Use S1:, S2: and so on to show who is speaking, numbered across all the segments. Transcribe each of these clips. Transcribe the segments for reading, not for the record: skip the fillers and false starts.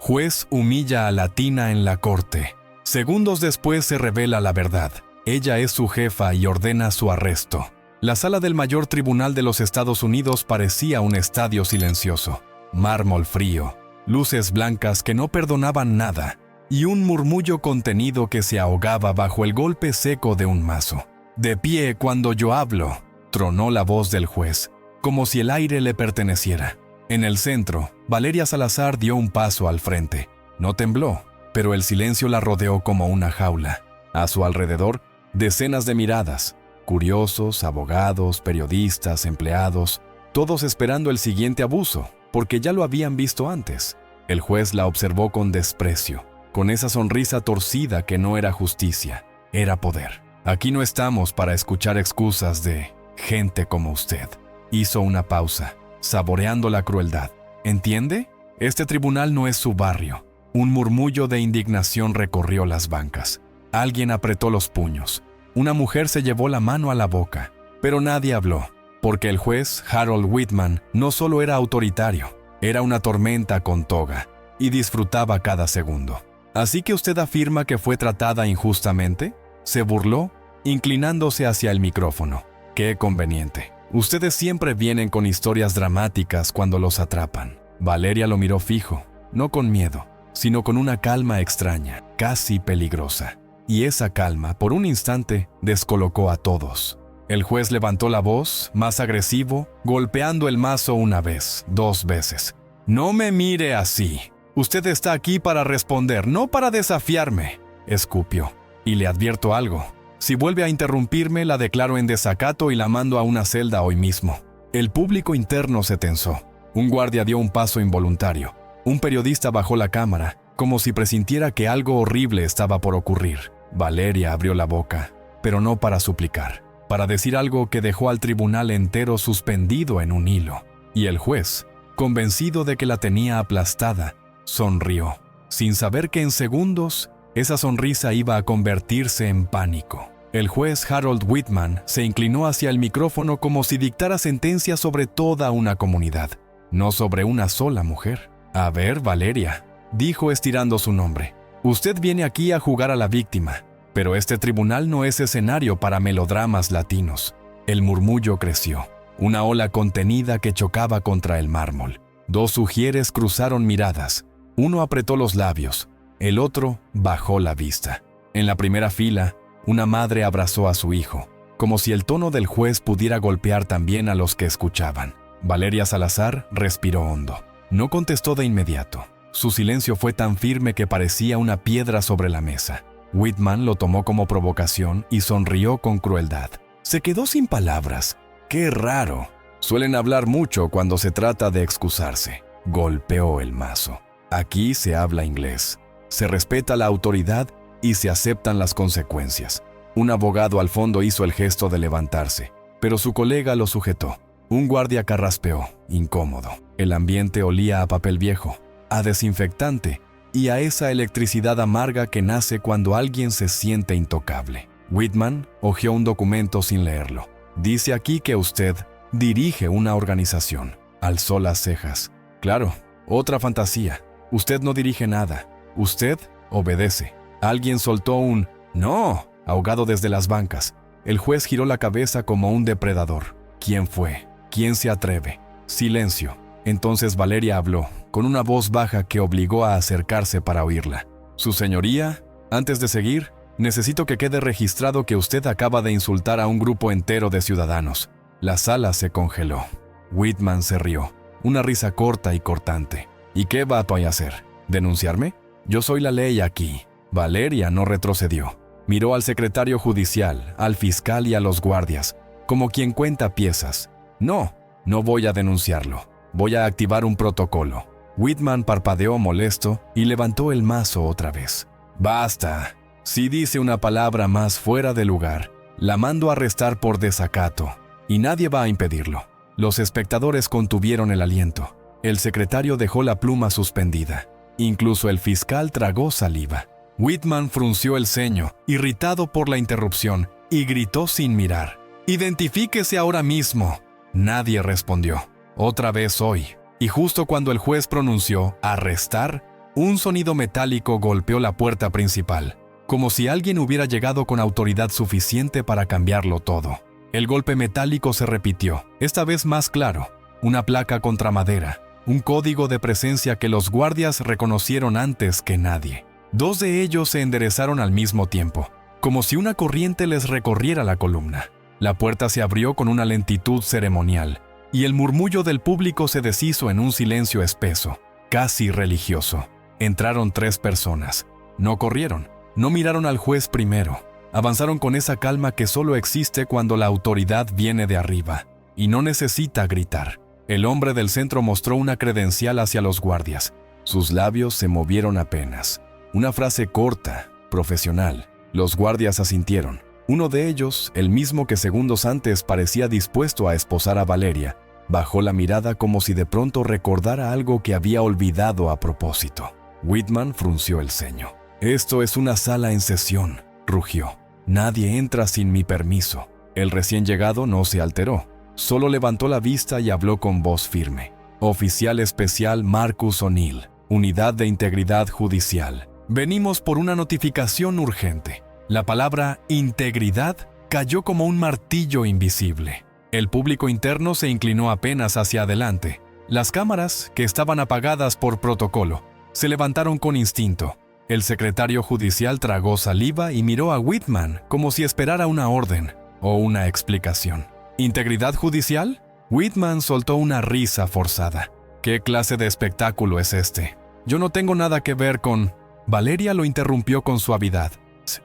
S1: Juez humilla a Latina en la corte. Segundos después se revela la verdad. Ella es su jefa y ordena su arresto. La sala del mayor tribunal de los Estados Unidos parecía un estadio silencioso. Mármol frío, luces blancas que no perdonaban nada, y un murmullo contenido que se ahogaba bajo el golpe seco de un mazo. «De pie cuando yo hablo», tronó la voz del juez, como si el aire le perteneciera. En el centro, Valeria Salazar dio un paso al frente. No tembló, pero el silencio la rodeó como una jaula. A su alrededor, decenas de miradas, curiosos, abogados, periodistas, empleados, todos esperando el siguiente abuso, porque ya lo habían visto antes. El juez la observó con desprecio, con esa sonrisa torcida que no era justicia, era poder. «Aquí no estamos para escuchar excusas de gente como usted». Hizo una pausa, saboreando la crueldad. ¿Entiende? Este tribunal no es su barrio. Un murmullo de indignación recorrió las bancas. Alguien apretó los puños. Una mujer se llevó la mano a la boca. Pero nadie habló, porque el juez Harold Whitman no solo era autoritario, era una tormenta con toga, y disfrutaba cada segundo. ¿Así que usted afirma que fue tratada injustamente?, se burló, inclinándose hacia el micrófono. ¡Qué conveniente! Ustedes siempre vienen con historias dramáticas cuando los atrapan. Valeria lo miró fijo, no con miedo, sino con una calma extraña, casi peligrosa. Y esa calma, por un instante, descolocó a todos. El juez levantó la voz, más agresivo, golpeando el mazo una vez, 2 veces. «No me mire así. Usted está aquí para responder, no para desafiarme», escupió. «Y le advierto algo. Si vuelve a interrumpirme, la declaro en desacato y la mando a una celda hoy mismo». El público interno se tensó. Un guardia dio un paso involuntario. Un periodista bajó la cámara, como si presintiera que algo horrible estaba por ocurrir. Valeria abrió la boca, pero no para suplicar, para decir algo que dejó al tribunal entero suspendido en un hilo. Y el juez, convencido de que la tenía aplastada, sonrió, sin saber que en segundos esa sonrisa iba a convertirse en pánico. El juez Harold Whitman se inclinó hacia el micrófono como si dictara sentencia sobre toda una comunidad, no sobre una sola mujer. «A ver, Valeria», dijo estirando su nombre, «usted viene aquí a jugar a la víctima, pero este tribunal no es escenario para melodramas latinos». El murmullo creció, una ola contenida que chocaba contra el mármol. 2 ujieres cruzaron miradas. Uno apretó los labios, el otro bajó la vista. En la primera fila, una madre abrazó a su hijo, como si el tono del juez pudiera golpear también a los que escuchaban. Valeria Salazar respiró hondo. No contestó de inmediato. Su silencio fue tan firme que parecía una piedra sobre la mesa. Whitman lo tomó como provocación y sonrió con crueldad. Se quedó sin palabras. ¡Qué raro! Suelen hablar mucho cuando se trata de excusarse. Golpeó el mazo. Aquí se habla inglés. Se respeta la autoridad y se aceptan las consecuencias. Un abogado al fondo hizo el gesto de levantarse, pero su colega lo sujetó. Un guardia carraspeó, incómodo. El ambiente olía a papel viejo, a desinfectante y a esa electricidad amarga que nace cuando alguien se siente intocable. Whitman hojeó un documento sin leerlo. «Dice aquí que usted dirige una organización». Alzó las cejas. «Claro, otra fantasía. Usted no dirige nada. Usted obedece». Alguien soltó un «¡No!» ahogado desde las bancas. El juez giró la cabeza como un depredador. ¿Quién fue? ¿Quién se atreve? Silencio. Entonces Valeria habló, con una voz baja que obligó a acercarse para oírla. «Su señoría, antes de seguir, necesito que quede registrado que usted acaba de insultar a un grupo entero de ciudadanos». La sala se congeló. Whitman se rió, una risa corta y cortante. «¿Y qué va a hacer? ¿Denunciarme? Yo soy la ley aquí». Valeria no retrocedió. Miró al secretario judicial, al fiscal y a los guardias, como quien cuenta piezas. «No voy a denunciarlo. Voy a activar un protocolo». Whitman parpadeó molesto y levantó el mazo otra vez. «Basta. Si dice una palabra más fuera de lugar, la mando a arrestar por desacato, y nadie va a impedirlo». Los espectadores contuvieron el aliento. El secretario dejó la pluma suspendida. Incluso el fiscal tragó saliva. Whitman frunció el ceño, irritado por la interrupción, y gritó sin mirar: «¡Identifíquese ahora mismo!». Nadie respondió. Otra vez hoy. Y justo cuando el juez pronunció «arrestar», Un sonido metálico golpeó la puerta principal, como si alguien hubiera llegado con autoridad suficiente para cambiarlo todo. El golpe metálico se repitió, esta vez más claro, una placa contra madera, un código de presencia que los guardias reconocieron antes que nadie. 2 de ellos se enderezaron al mismo tiempo, como si una corriente les recorriera la columna. La puerta se abrió con una lentitud ceremonial, y el murmullo del público se deshizo en un silencio espeso, casi religioso. Entraron 3 personas. No corrieron, no miraron al juez primero. Avanzaron con esa calma que solo existe cuando la autoridad viene de arriba, y no necesita gritar. El hombre del centro mostró una credencial hacia los guardias. Sus labios se movieron apenas. Una frase corta, profesional. Los guardias asintieron. Uno de ellos, el mismo que segundos antes parecía dispuesto a esposar a Valeria, bajó la mirada como si de pronto recordara algo que había olvidado a propósito. Whitman frunció el ceño. «Esto es una sala en sesión», rugió. «Nadie entra sin mi permiso». El recién llegado no se alteró. Solo levantó la vista y habló con voz firme. «Oficial especial Marcus O'Neill, Unidad de Integridad Judicial. Venimos por una notificación urgente». La palabra integridad cayó como un martillo invisible. El público interno se inclinó apenas hacia adelante. Las cámaras, que estaban apagadas por protocolo, se levantaron con instinto. El secretario judicial tragó saliva y miró a Whitman como si esperara una orden o una explicación. ¿Integridad judicial? Whitman soltó una risa forzada. ¿Qué clase de espectáculo es este? Yo no tengo nada que ver con... Valeria lo interrumpió con suavidad.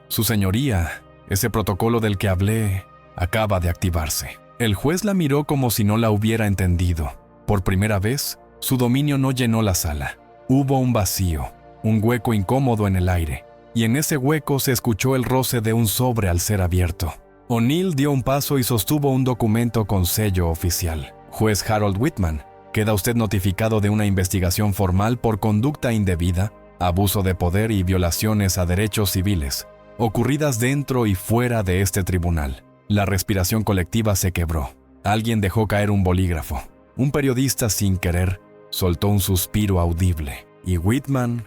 S1: Su señoría, ese protocolo del que hablé acaba de activarse. El juez la miró como si no la hubiera entendido. Por primera vez, su dominio no llenó la sala. Hubo un vacío, un hueco incómodo en el aire, y en ese hueco se escuchó el roce de un sobre al ser abierto. O'Neill dio un paso y sostuvo un documento con sello oficial. Juez Harold Whitman, queda usted notificado de una investigación formal por conducta indebida, abuso de poder y violaciones a derechos civiles, ocurridas dentro y fuera de este tribunal. La respiración colectiva se quebró. Alguien dejó caer un bolígrafo. Un periodista, sin querer, soltó un suspiro audible. Y Whitman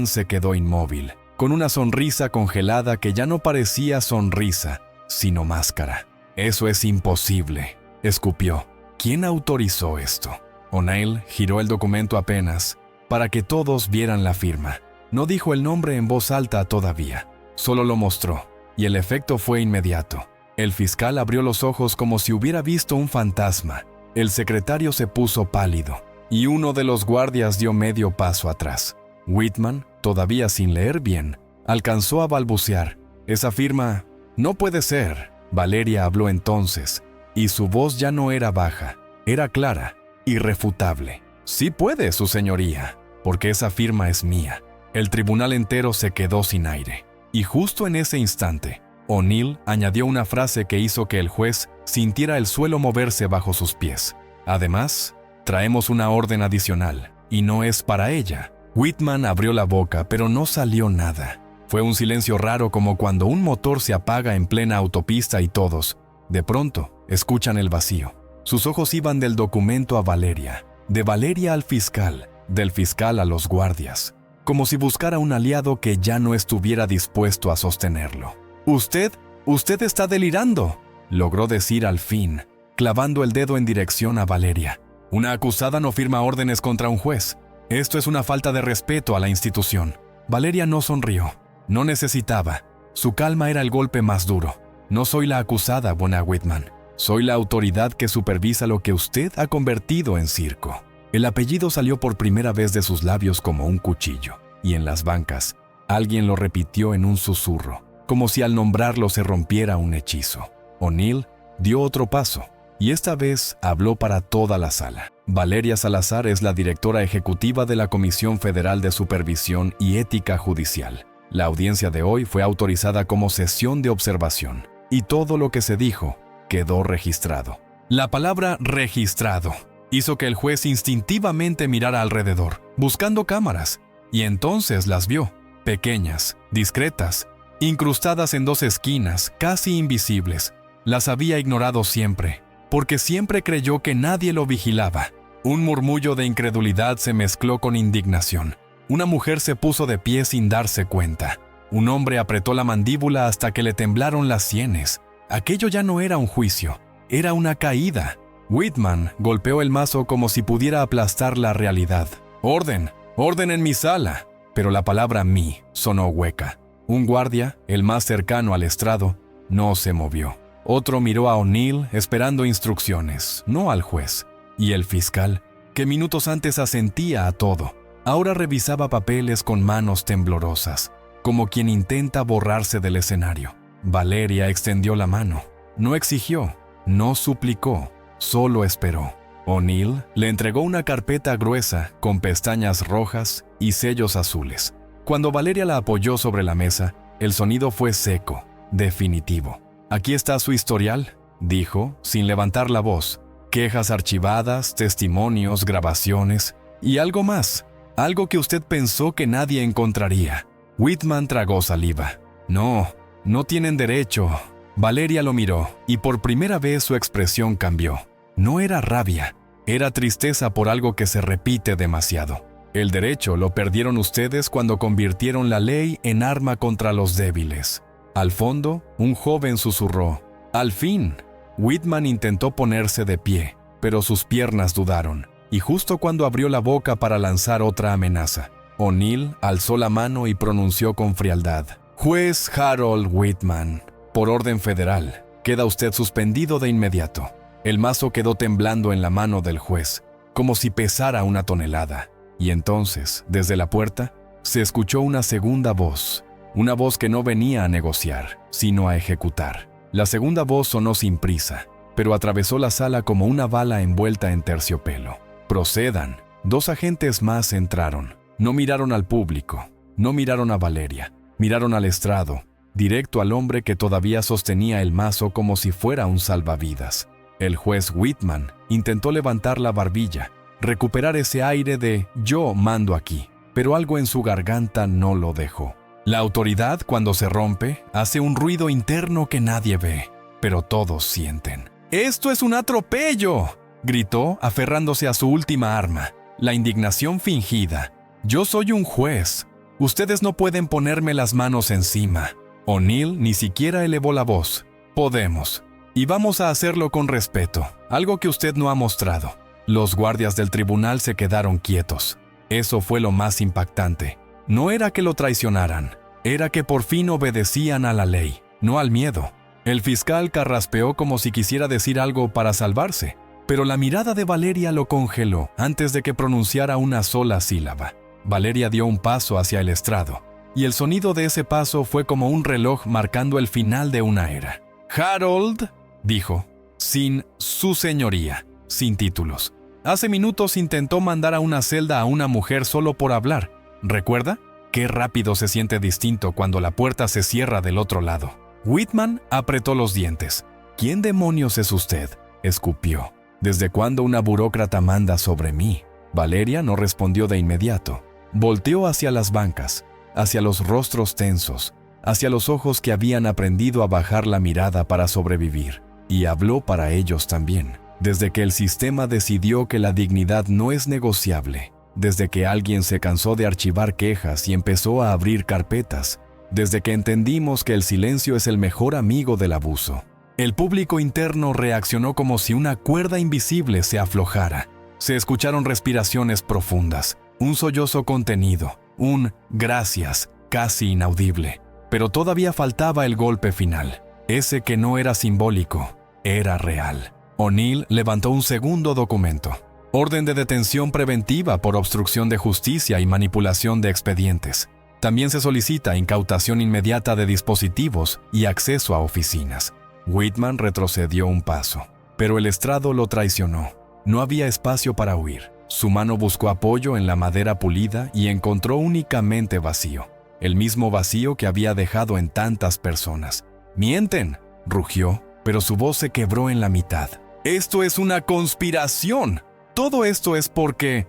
S1: se quedó inmóvil, con una sonrisa congelada que ya no parecía sonrisa, sino máscara. «Eso es imposible», escupió. «¿Quién autorizó esto?» O'Neill giró el documento apenas, para que todos vieran la firma. No dijo el nombre en voz alta todavía. Solo lo mostró, y el efecto fue inmediato. El fiscal abrió los ojos como si hubiera visto un fantasma. El secretario se puso pálido, y uno de los guardias dio medio paso atrás. Whitman, todavía sin leer bien, alcanzó a balbucear. «Esa firma no puede ser». Valeria habló entonces, y su voz ya no era baja, era clara, irrefutable. «Sí puede, su señoría, porque esa firma es mía». El tribunal entero se quedó sin aire. Y justo en ese instante, O'Neill añadió una frase que hizo que el juez sintiera el suelo moverse bajo sus pies. «Además, traemos una orden adicional, y no es para ella». Whitman abrió la boca, pero no salió nada. Fue un silencio raro, como cuando un motor se apaga en plena autopista y todos, de pronto, escuchan el vacío. Sus ojos iban del documento a Valeria, de Valeria al fiscal, del fiscal a los guardias, como si buscara un aliado que ya no estuviera dispuesto a sostenerlo. «Usted está delirando», logró decir al fin, clavando el dedo en dirección a Valeria. «Una acusada no firma órdenes contra un juez. Esto es una falta de respeto a la institución». Valeria no sonrió. No necesitaba. Su calma era el golpe más duro. «No soy la acusada, buena Whitman. Soy la autoridad que supervisa lo que usted ha convertido en circo». El apellido salió por primera vez de sus labios como un cuchillo, y en las bancas, alguien lo repitió en un susurro, como si al nombrarlo se rompiera un hechizo. O'Neill dio otro paso, y esta vez habló para toda la sala. «Valeria Salazar es la directora ejecutiva de la Comisión Federal de Supervisión y Ética Judicial. La audiencia de hoy fue autorizada como sesión de observación, y todo lo que se dijo quedó registrado». La palabra «registrado» hizo que el juez instintivamente mirara alrededor, buscando cámaras, y entonces las vio, pequeñas, discretas, incrustadas en 2 esquinas, casi invisibles. Las había ignorado siempre, porque siempre creyó que nadie lo vigilaba. Un murmullo de incredulidad se mezcló con indignación. Una mujer se puso de pie sin darse cuenta. Un hombre apretó la mandíbula hasta que le temblaron las sienes. Aquello ya no era un juicio, era una caída. Whitman golpeó el mazo como si pudiera aplastar la realidad. «Orden, orden en mi sala». Pero la palabra «mí» sonó hueca. Un guardia, el más cercano al estrado, no se movió. Otro miró a O'Neill esperando instrucciones, no al juez. Y el fiscal, que minutos antes asentía a todo, ahora revisaba papeles con manos temblorosas, como quien intenta borrarse del escenario. Valeria extendió la mano. No exigió, no suplicó, solo esperó. O'Neill le entregó una carpeta gruesa con pestañas rojas y sellos azules. Cuando Valeria la apoyó sobre la mesa, el sonido fue seco, definitivo. «Aquí está su historial», dijo, sin levantar la voz. «Quejas archivadas, testimonios, grabaciones y algo más. Algo que usted pensó que nadie encontraría». Whitman tragó saliva. «No, no tienen derecho». Valeria lo miró y por primera vez su expresión cambió. No era rabia, era tristeza por algo que se repite demasiado. «El derecho lo perdieron ustedes cuando convirtieron la ley en arma contra los débiles». Al fondo, un joven susurró: «Al fin». Whitman intentó ponerse de pie, pero sus piernas dudaron, y justo cuando abrió la boca para lanzar otra amenaza, O'Neill alzó la mano y pronunció con frialdad: «Juez Harold Whitman, por orden federal, queda usted suspendido de inmediato». El mazo quedó temblando en la mano del juez, como si pesara una tonelada. Y entonces, desde la puerta, se escuchó una segunda voz. Una voz que no venía a negociar, sino a ejecutar. La segunda voz sonó sin prisa, pero atravesó la sala como una bala envuelta en terciopelo. «Procedan». 2 agentes más entraron. No miraron al público, no miraron a Valeria, miraron al estrado, directo al hombre que todavía sostenía el mazo como si fuera un salvavidas. El juez Whitman intentó levantar la barbilla, recuperar ese aire de «yo mando aquí», pero algo en su garganta no lo dejó. La autoridad, cuando se rompe, hace un ruido interno que nadie ve, pero todos sienten. «¡Esto es un atropello!», gritó, aferrándose a su última arma, la indignación fingida. «Yo soy un juez. Ustedes no pueden ponerme las manos encima». O'Neill ni siquiera elevó la voz. «Podemos. Y vamos a hacerlo con respeto, algo que usted no ha mostrado». Los guardias del tribunal se quedaron quietos. Eso fue lo más impactante. No era que lo traicionaran, era que por fin obedecían a la ley, no al miedo. El fiscal carraspeó como si quisiera decir algo para salvarse, pero la mirada de Valeria lo congeló antes de que pronunciara una sola sílaba. Valeria dio un paso hacia el estrado, y el sonido de ese paso fue como un reloj marcando el final de una era. «Harold», dijo, «sin su señoría, sin títulos. Hace minutos intentó mandar a una celda a una mujer solo por hablar. ¿Recuerda? Qué rápido se siente distinto cuando la puerta se cierra del otro lado». Whitman apretó los dientes. «¿Quién demonios es usted?», escupió. «¿Desde cuándo una burócrata manda sobre mí?». Valeria no respondió de inmediato. Volteó hacia las bancas, hacia los rostros tensos, hacia los ojos que habían aprendido a bajar la mirada para sobrevivir, y habló para ellos también. Desde que el sistema decidió que la dignidad no es negociable, desde que alguien se cansó de archivar quejas y empezó a abrir carpetas, desde que entendimos que el silencio es el mejor amigo del abuso. El público interno reaccionó como si una cuerda invisible se aflojara. Se escucharon respiraciones profundas, un sollozo contenido, un «gracias» casi inaudible. Pero todavía faltaba el golpe final, ese que no era simbólico, era real. O'Neill levantó un segundo documento. Orden de detención preventiva por obstrucción de justicia y manipulación de expedientes. También se solicita incautación inmediata de dispositivos y acceso a oficinas. Whitman retrocedió un paso, pero el estrado lo traicionó. No había espacio para huir. Su mano buscó apoyo en la madera pulida y encontró únicamente vacío. El mismo vacío que había dejado en tantas personas. «¡Mienten!», rugió, pero su voz se quebró en la mitad. «¡Esto es una conspiración! Todo esto es porque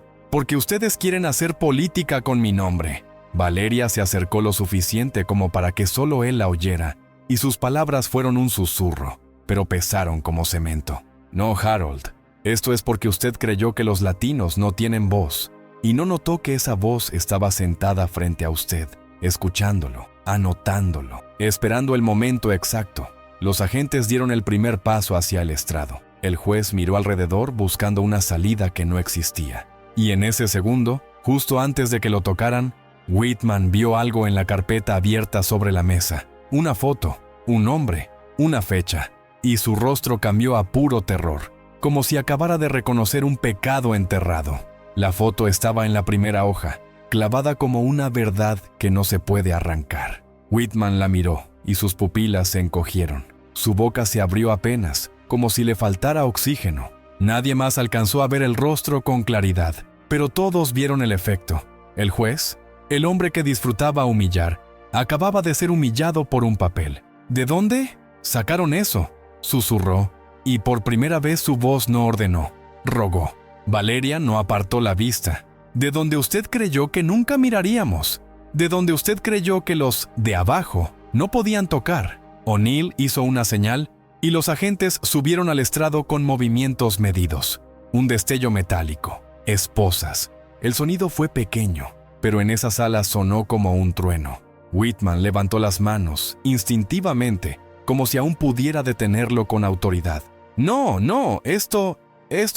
S1: ustedes quieren hacer política con mi nombre». Valeria se acercó lo suficiente como para que solo él la oyera, y sus palabras fueron un susurro, pero pesaron como cemento. «No, Harold, esto es porque usted creyó que los latinos no tienen voz. y no notó que esa voz estaba sentada frente a usted, escuchándolo, anotándolo, esperando el momento exacto. Los agentes dieron el primer paso hacia el estrado. El juez miró alrededor buscando una salida que no existía. Y en ese segundo, justo antes de que lo tocaran, Whitman vio algo en la carpeta abierta sobre la mesa. Una foto, un nombre, una fecha. Y su rostro cambió a puro terror, como si acabara de reconocer un pecado enterrado. La foto estaba en la primera hoja, clavada como una verdad que no se puede arrancar. Whitman la miró y sus pupilas se encogieron. Su boca se abrió apenas, como si le faltara oxígeno. Nadie más alcanzó a ver el rostro con claridad, pero todos vieron el efecto. El juez, el hombre que disfrutaba humillar, acababa de ser humillado por un papel. ¿De dónde sacaron eso?, susurró, y por primera vez su voz no ordenó, rogó. Valeria no apartó la vista. ¿De donde usted creyó que nunca miraríamos? ¿De donde usted creyó que los de abajo no podían tocar? O'Neill hizo una señal y los agentes subieron al estrado con movimientos medidos. Un destello metálico. Esposas. El sonido fue pequeño, pero en esa sala sonó como un trueno. Whitman levantó las manos, instintivamente, como si aún pudiera detenerlo con autoridad. No, esto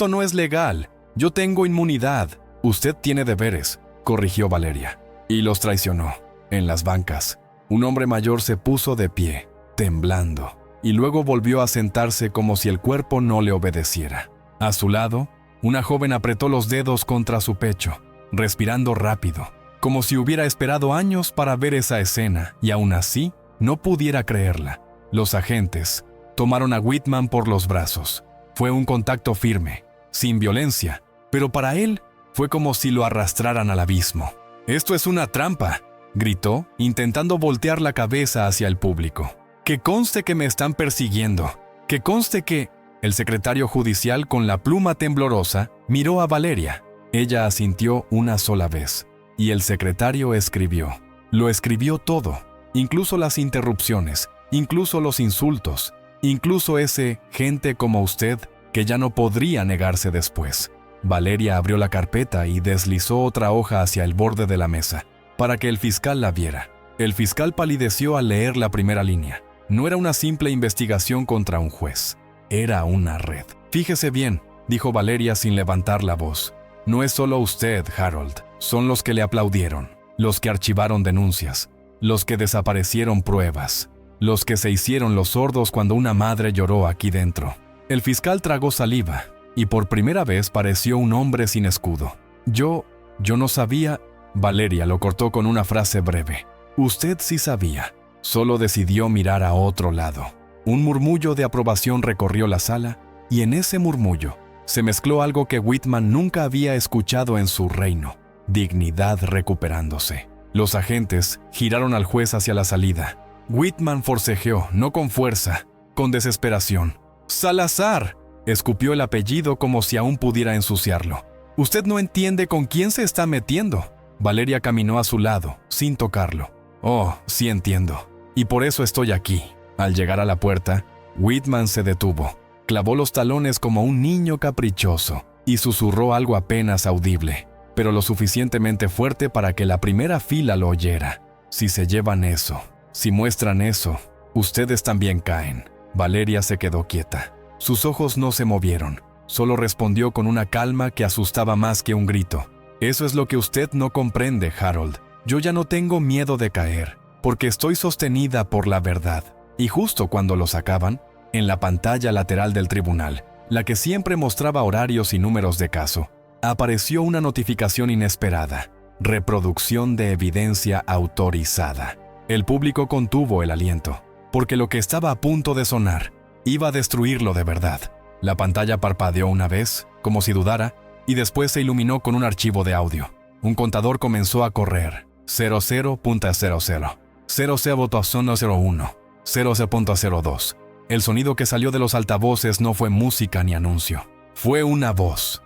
S1: no es legal. Yo tengo inmunidad. Usted tiene deberes, corrigió Valeria. Y los traicionó. En las bancas, un hombre mayor se puso de pie, temblando, y luego volvió a sentarse como si el cuerpo no le obedeciera. A su lado, una joven apretó los dedos contra su pecho, respirando rápido, como si hubiera esperado años para ver esa escena, y aún así no pudiera creerla. Los agentes tomaron a Whitman por los brazos. Fue un contacto firme, sin violencia, pero para él fue como si lo arrastraran al abismo. «Esto es una trampa», gritó, intentando voltear la cabeza hacia el público. «Que conste que me están persiguiendo. Que conste que...» El secretario judicial, con la pluma temblorosa, miró a Valeria. Ella asintió una sola vez, y el secretario escribió. Lo escribió todo, incluso las interrupciones, incluso los insultos, incluso ese «gente como usted» que ya no podría negarse después. Valeria abrió la carpeta y deslizó otra hoja hacia el borde de la mesa, para que el fiscal la viera. El fiscal palideció al leer la primera línea. No era una simple investigación contra un juez. Era una red. «Fíjese bien», dijo Valeria sin levantar la voz. «No es solo usted, Harold. Son los que le aplaudieron, los que archivaron denuncias, los que desaparecieron pruebas, los que se hicieron los sordos cuando una madre lloró aquí dentro». El fiscal tragó saliva, y por primera vez pareció un hombre sin escudo. Yo no sabía. Valeria lo cortó con una frase breve. Usted sí sabía. Solo decidió mirar a otro lado. Un murmullo de aprobación recorrió la sala, y en ese murmullo se mezcló algo que Whitman nunca había escuchado en su reino: dignidad recuperándose. Los agentes giraron al juez hacia la salida. Whitman forcejeó, no con fuerza, con desesperación. «¡Salazar!», escupió el apellido como si aún pudiera ensuciarlo. «Usted no entiende con quién se está metiendo». Valeria caminó a su lado, sin tocarlo. «Oh, sí entiendo. Y por eso estoy aquí». Al llegar a la puerta, Whitman se detuvo, clavó los talones como un niño caprichoso y susurró algo apenas audible, pero lo suficientemente fuerte para que la primera fila lo oyera. «Si se llevan eso, si muestran eso, ustedes también caen». Valeria se quedó quieta. Sus ojos no se movieron. Solo respondió con una calma que asustaba más que un grito. «Eso es lo que usted no comprende, Harold. Yo ya no tengo miedo de caer, porque estoy sostenida por la verdad». Y justo cuando lo sacaban, en la pantalla lateral del tribunal, la que siempre mostraba horarios y números de caso, apareció una notificación inesperada: reproducción de evidencia autorizada. El público contuvo el aliento, porque lo que estaba a punto de sonar iba a destruirlo de verdad. La pantalla parpadeó una vez, como si dudara, y después se iluminó con un archivo de audio. Un contador comenzó a correr. 00.00, 00.01, 00.02. El sonido que salió de los altavoces no fue música ni anuncio. Fue una voz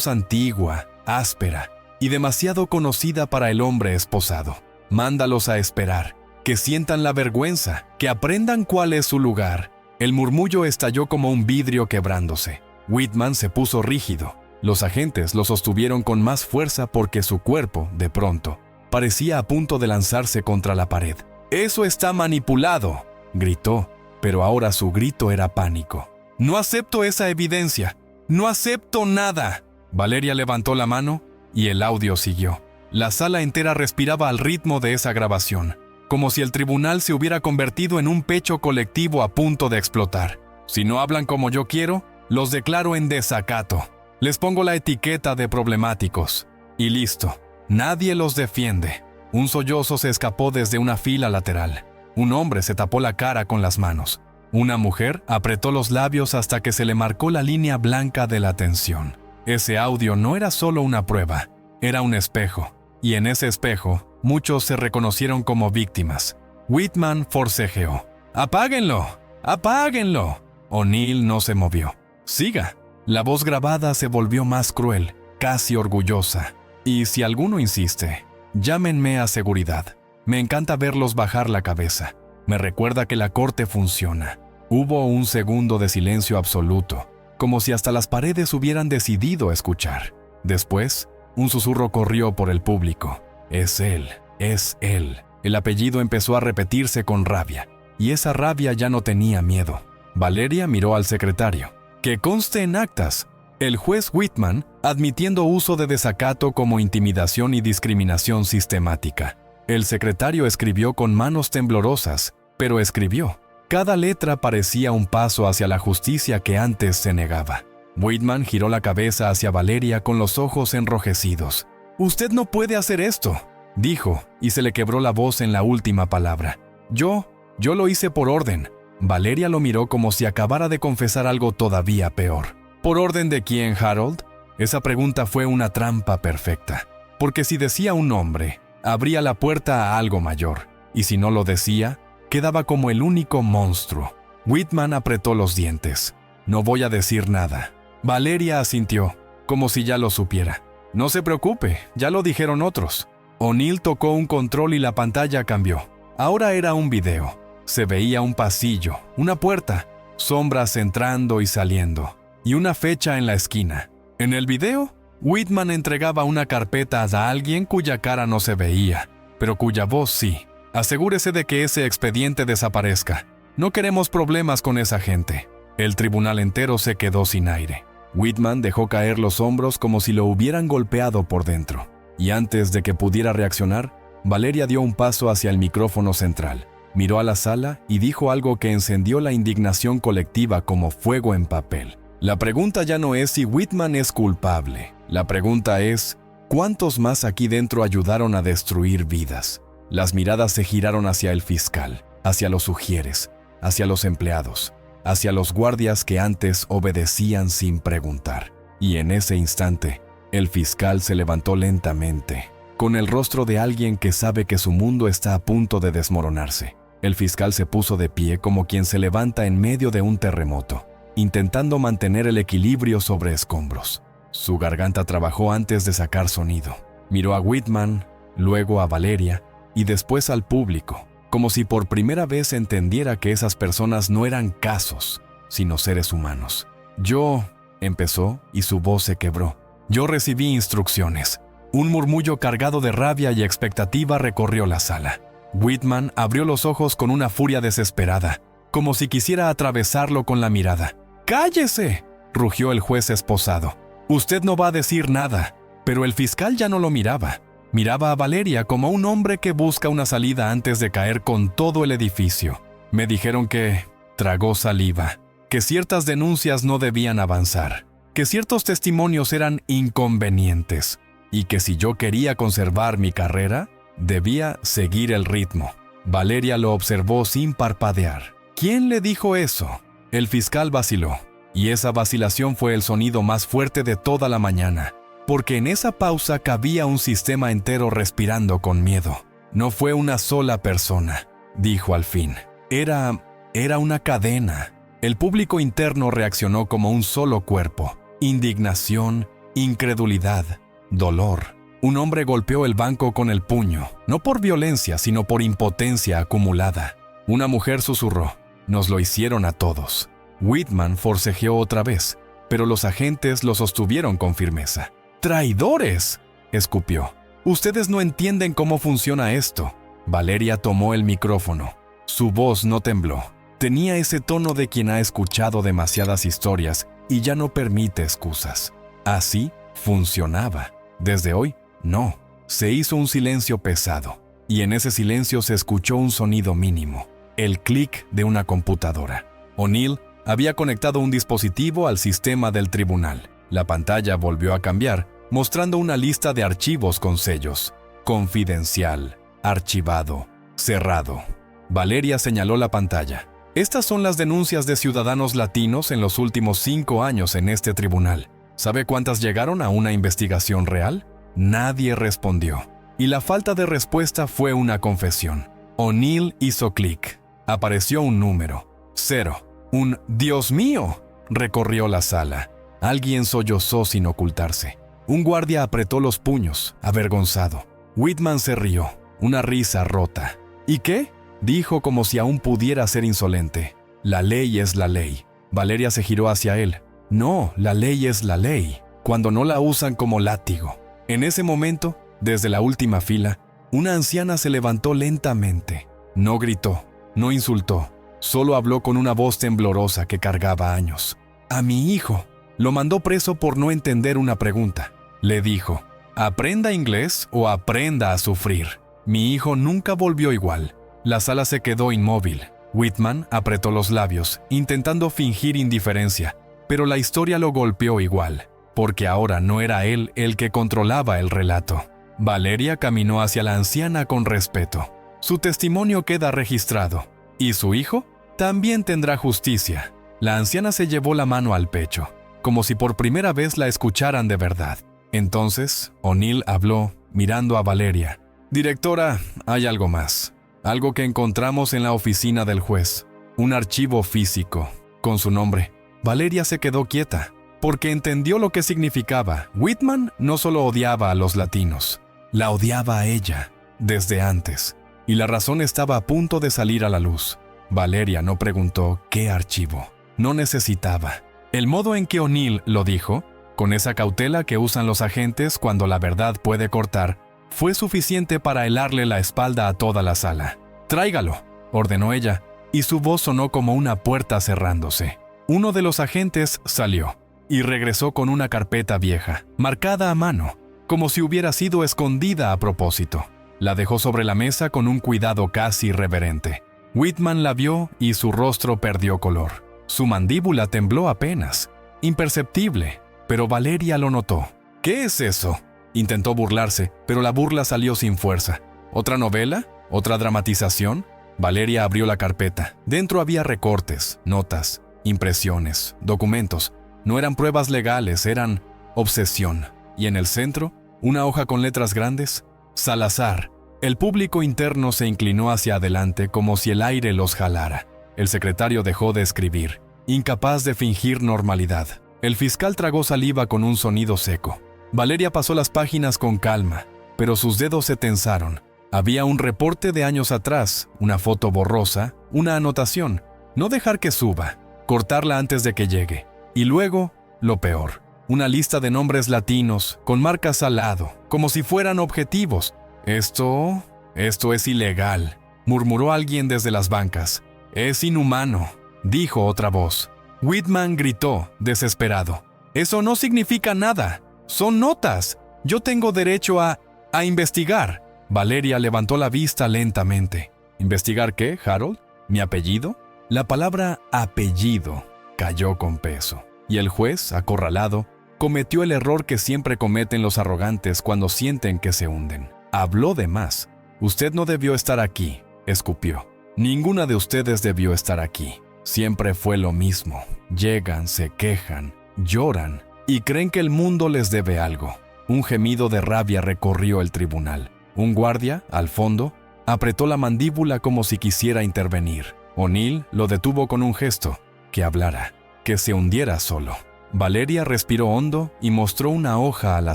S1: antigua, áspera y demasiado conocida para el hombre esposado. «Mándalos a esperar, que sientan la vergüenza, que aprendan cuál es su lugar». El murmullo estalló como un vidrio quebrándose. Whitman se puso rígido. Los agentes lo sostuvieron con más fuerza porque su cuerpo, de pronto, parecía a punto de lanzarse contra la pared. «¡Eso está manipulado!», gritó, pero ahora su grito era pánico. «No acepto esa evidencia. ¡No acepto nada!». Valeria levantó la mano y el audio siguió. La sala entera respiraba al ritmo de esa grabación, como si el tribunal se hubiera convertido en un pecho colectivo a punto de explotar. «Si no hablan como yo quiero, los declaro en desacato. Les pongo la etiqueta de problemáticos. Y listo. Nadie los defiende». Un sollozo se escapó desde una fila lateral. Un hombre se tapó la cara con las manos. Una mujer apretó los labios hasta que se le marcó la línea blanca de la tensión. Ese audio no era solo una prueba, era un espejo. Y en ese espejo, muchos se reconocieron como víctimas. Whitman forcejeó. «¡Apáguenlo! ¡Apáguenlo!». O'Neill no se movió. «Siga». La voz grabada se volvió más cruel, casi orgullosa. «Y si alguno insiste, llámenme a seguridad. Me encanta verlos bajar la cabeza. Me recuerda que la corte funciona». Hubo un segundo de silencio absoluto, como si hasta las paredes hubieran decidido escuchar. Después, un susurro corrió por el público. «Es él, es él». El apellido empezó a repetirse con rabia, y esa rabia ya no tenía miedo. Valeria miró al secretario. «Que conste en actas, el juez Whitman admitiendo uso de desacato como intimidación y discriminación sistemática». El secretario escribió con manos temblorosas, pero escribió. Cada letra parecía un paso hacia la justicia que antes se negaba. Whitman giró la cabeza hacia Valeria con los ojos enrojecidos. «Usted no puede hacer esto», dijo, y se le quebró la voz en la última palabra. Yo lo hice por orden». Valeria lo miró como si acabara de confesar algo todavía peor. «¿Por orden de quién, Harold?». Esa pregunta fue una trampa perfecta, porque si decía un nombre, abría la puerta a algo mayor, y si no lo decía, quedaba como el único monstruo. Whitman apretó los dientes. «No voy a decir nada». Valeria asintió, como si ya lo supiera. «No se preocupe, ya lo dijeron otros». O'Neill tocó un control y la pantalla cambió. Ahora era un video. Se veía un pasillo, una puerta, sombras entrando y saliendo, y una fecha en la esquina. En el video, Whitman entregaba una carpeta a alguien cuya cara no se veía, pero cuya voz sí. «Asegúrese de que ese expediente desaparezca. No queremos problemas con esa gente». El tribunal entero se quedó sin aire. Whitman dejó caer los hombros como si lo hubieran golpeado por dentro. Y antes de que pudiera reaccionar, Valeria dio un paso hacia el micrófono central. Miró a la sala y dijo algo que encendió la indignación colectiva como fuego en papel. «La pregunta ya no es si Whitman es culpable. La pregunta es, ¿cuántos más aquí dentro ayudaron a destruir vidas?». Las miradas se giraron hacia el fiscal, hacia los ujieres, hacia los empleados, hacia los guardias que antes obedecían sin preguntar. Y en ese instante, el fiscal se levantó lentamente, con el rostro de alguien que sabe que su mundo está a punto de desmoronarse. El fiscal se puso de pie como quien se levanta en medio de un terremoto, intentando mantener el equilibrio sobre escombros. Su garganta trabajó antes de sacar sonido. Miró a Whitman, luego a Valeria y después al público, como si por primera vez entendiera que esas personas no eran casos, sino seres humanos. «Yo», empezó, y su voz se quebró. «Yo recibí instrucciones». Un murmullo cargado de rabia y expectativa recorrió la sala. Whitman abrió los ojos con una furia desesperada, como si quisiera atravesarlo con la mirada. «¡Cállese!», rugió el juez esposado. «Usted no va a decir nada». Pero el fiscal ya no lo miraba. Miraba a Valeria como un hombre que busca una salida antes de caer con todo el edificio. «Me dijeron que…», tragó saliva, «que ciertas denuncias no debían avanzar, que ciertos testimonios eran inconvenientes, y que si yo quería conservar mi carrera, debía seguir el ritmo». Valeria lo observó sin parpadear. «¿Quién le dijo eso?». El fiscal vaciló, y esa vacilación fue el sonido más fuerte de toda la mañana, porque en esa pausa cabía un sistema entero respirando con miedo. «No fue una sola persona», dijo al fin. Era una cadena». El público interno reaccionó como un solo cuerpo. Indignación, incredulidad, dolor. Un hombre golpeó el banco con el puño, no por violencia, sino por impotencia acumulada. Una mujer susurró: «Nos lo hicieron a todos». Whitman forcejeó otra vez: pero los agentes lo sostuvieron con firmeza. ¡Traidores!, escupió. Ustedes no entienden cómo funciona esto. Valeria tomó el micrófono. Su voz no tembló. Tenía ese tono de quien ha escuchado demasiadas historias y ya no permite excusas. Así funcionaba. Desde hoy, no. Se hizo un silencio pesado, y en ese silencio se escuchó un sonido mínimo, el clic de una computadora. O'Neill había conectado un dispositivo al sistema del tribunal. La pantalla volvió a cambiar, mostrando una lista de archivos con sellos. Confidencial, archivado, cerrado. Valeria señaló la pantalla. Estas son las denuncias de ciudadanos latinos en los últimos 5 años en este tribunal. ¿Sabe cuántas llegaron a una investigación real? Nadie respondió. Y la falta de respuesta fue una confesión. O'Neill hizo clic. Apareció un número. 0. Un «Dios mío» recorrió la sala. Alguien sollozó sin ocultarse. Un guardia apretó los puños, avergonzado. Whitman se rió, una risa rota. ¿Y qué?, dijo como si aún pudiera ser insolente. La ley es la ley. Valeria se giró hacia él. No, la ley es la ley, cuando no la usan como látigo. En ese momento, desde la última fila, una anciana se levantó lentamente. No gritó, no insultó, solo habló con una voz temblorosa que cargaba años. A mi hijo. Lo mandó preso por no entender una pregunta. Le dijo, aprenda inglés o aprenda a sufrir. Mi hijo nunca volvió igual. La sala se quedó inmóvil. Whitman apretó los labios, intentando fingir indiferencia, pero la historia lo golpeó igual, porque ahora no era él el que controlaba el relato. Valeria caminó hacia la anciana con respeto. Su testimonio queda registrado. ¿Y su hijo? También tendrá justicia. La anciana se llevó la mano al pecho, como si por primera vez la escucharan de verdad. Entonces, O'Neill habló, mirando a Valeria. Directora, hay algo más. Algo que encontramos en la oficina del juez. Un archivo físico, con su nombre. Valeria se quedó quieta, porque entendió lo que significaba. Whitman no solo odiaba a los latinos, la odiaba a ella, desde antes. Y la razón estaba a punto de salir a la luz. Valeria no preguntó qué archivo. No necesitaba. El modo en que O'Neill lo dijo, con esa cautela que usan los agentes cuando la verdad puede cortar, fue suficiente para helarle la espalda a toda la sala. «Tráigalo», ordenó ella, y su voz sonó como una puerta cerrándose. Uno de los agentes salió y regresó con una carpeta vieja, marcada a mano, como si hubiera sido escondida a propósito. La dejó sobre la mesa con un cuidado casi reverente. Whitman la vio y su rostro perdió color. Su mandíbula tembló apenas, imperceptible, pero Valeria lo notó. «¿Qué es eso?», intentó burlarse, pero la burla salió sin fuerza. ¿Otra novela? ¿Otra dramatización? Valeria abrió la carpeta. Dentro había recortes, notas, impresiones, documentos. No eran pruebas legales, eran obsesión. Y en el centro, una hoja con letras grandes. Salazar. El público interno se inclinó hacia adelante como si el aire los jalara. El secretario dejó de escribir, incapaz de fingir normalidad. El fiscal tragó saliva con un sonido seco. Valeria pasó las páginas con calma, pero sus dedos se tensaron. Había un reporte de años atrás, una foto borrosa, una anotación. No dejar que suba, cortarla antes de que llegue. Y luego, lo peor, una lista de nombres latinos, con marcas al lado, como si fueran objetivos. Esto es ilegal, murmuró alguien desde las bancas. Es inhumano, dijo otra voz. Whitman gritó, desesperado. Eso no significa nada. Son notas. Yo tengo derecho a investigar. Valeria levantó la vista lentamente. ¿Investigar qué, Harold? ¿Mi apellido? La palabra apellido cayó con peso. Y el juez, acorralado, cometió el error que siempre cometen los arrogantes cuando sienten que se hunden. Habló de más. Usted no debió estar aquí, escupió. Ninguna de ustedes debió estar aquí. Siempre fue lo mismo. Llegan, se quejan, lloran y creen que el mundo les debe algo. Un gemido de rabia recorrió el tribunal. Un guardia, al fondo, apretó la mandíbula como si quisiera intervenir. O'Neill lo detuvo con un gesto. Que hablara, que se hundiera solo. Valeria respiró hondo y mostró una hoja a la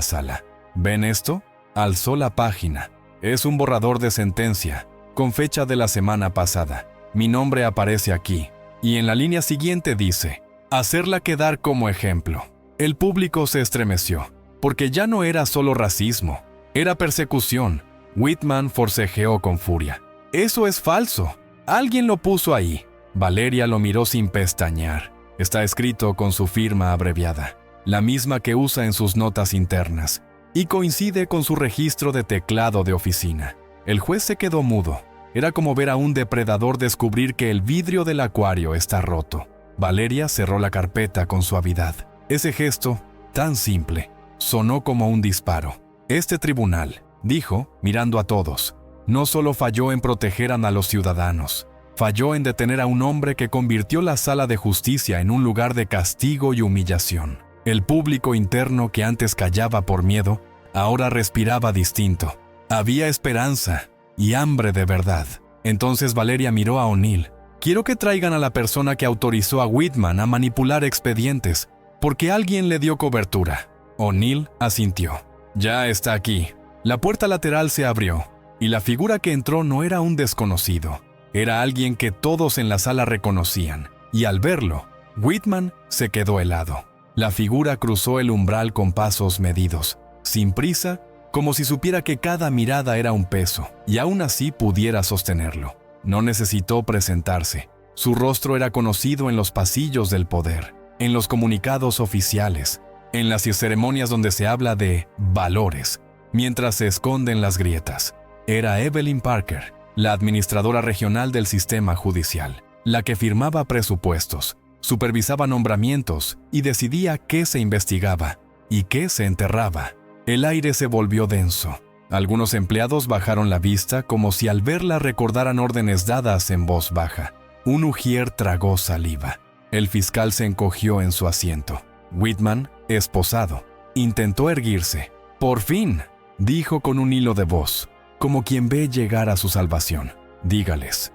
S1: sala. ¿Ven esto? Alzó la página. Es un borrador de sentencia, con fecha de la semana pasada. Mi nombre aparece aquí. Y en la línea siguiente dice, hacerla quedar como ejemplo. El público se estremeció, porque ya no era solo racismo, era persecución. Whitman forcejeó con furia. «Eso es falso. Alguien lo puso ahí». Valeria lo miró sin pestañear. Está escrito con su firma abreviada, la misma que usa en sus notas internas, y coincide con su registro de teclado de oficina. El juez se quedó mudo. Era como ver a un depredador descubrir que el vidrio del acuario está roto. Valeria cerró la carpeta con suavidad. Ese gesto, tan simple, sonó como un disparo. «Este tribunal», dijo, mirando a todos, «no solo falló en proteger a los ciudadanos, falló en detener a un hombre que convirtió la sala de justicia en un lugar de castigo y humillación». El público interno que antes callaba por miedo, ahora respiraba distinto. Había esperanza y hambre de verdad. Entonces Valeria miró a O'Neill. «Quiero que traigan a la persona que autorizó a Whitman a manipular expedientes, porque alguien le dio cobertura». O'Neill asintió. «Ya está aquí». La puerta lateral se abrió, y la figura que entró no era un desconocido. Era alguien que todos en la sala reconocían, y al verlo, Whitman se quedó helado. La figura cruzó el umbral con pasos medidos, sin prisa, como si supiera que cada mirada era un peso, y aún así pudiera sostenerlo. No necesitó presentarse. Su rostro era conocido en los pasillos del poder, en los comunicados oficiales, en las ceremonias donde se habla de valores, mientras se esconden las grietas. Era Evelyn Parker, la administradora regional del sistema judicial, la que firmaba presupuestos, supervisaba nombramientos y decidía qué se investigaba y qué se enterraba. El aire se volvió denso. Algunos empleados bajaron la vista como si al verla recordaran órdenes dadas en voz baja. Un ujier tragó saliva. El fiscal se encogió en su asiento. Whitman, esposado, intentó erguirse. «Por fin», dijo con un hilo de voz, como quien ve llegar a su salvación. Dígales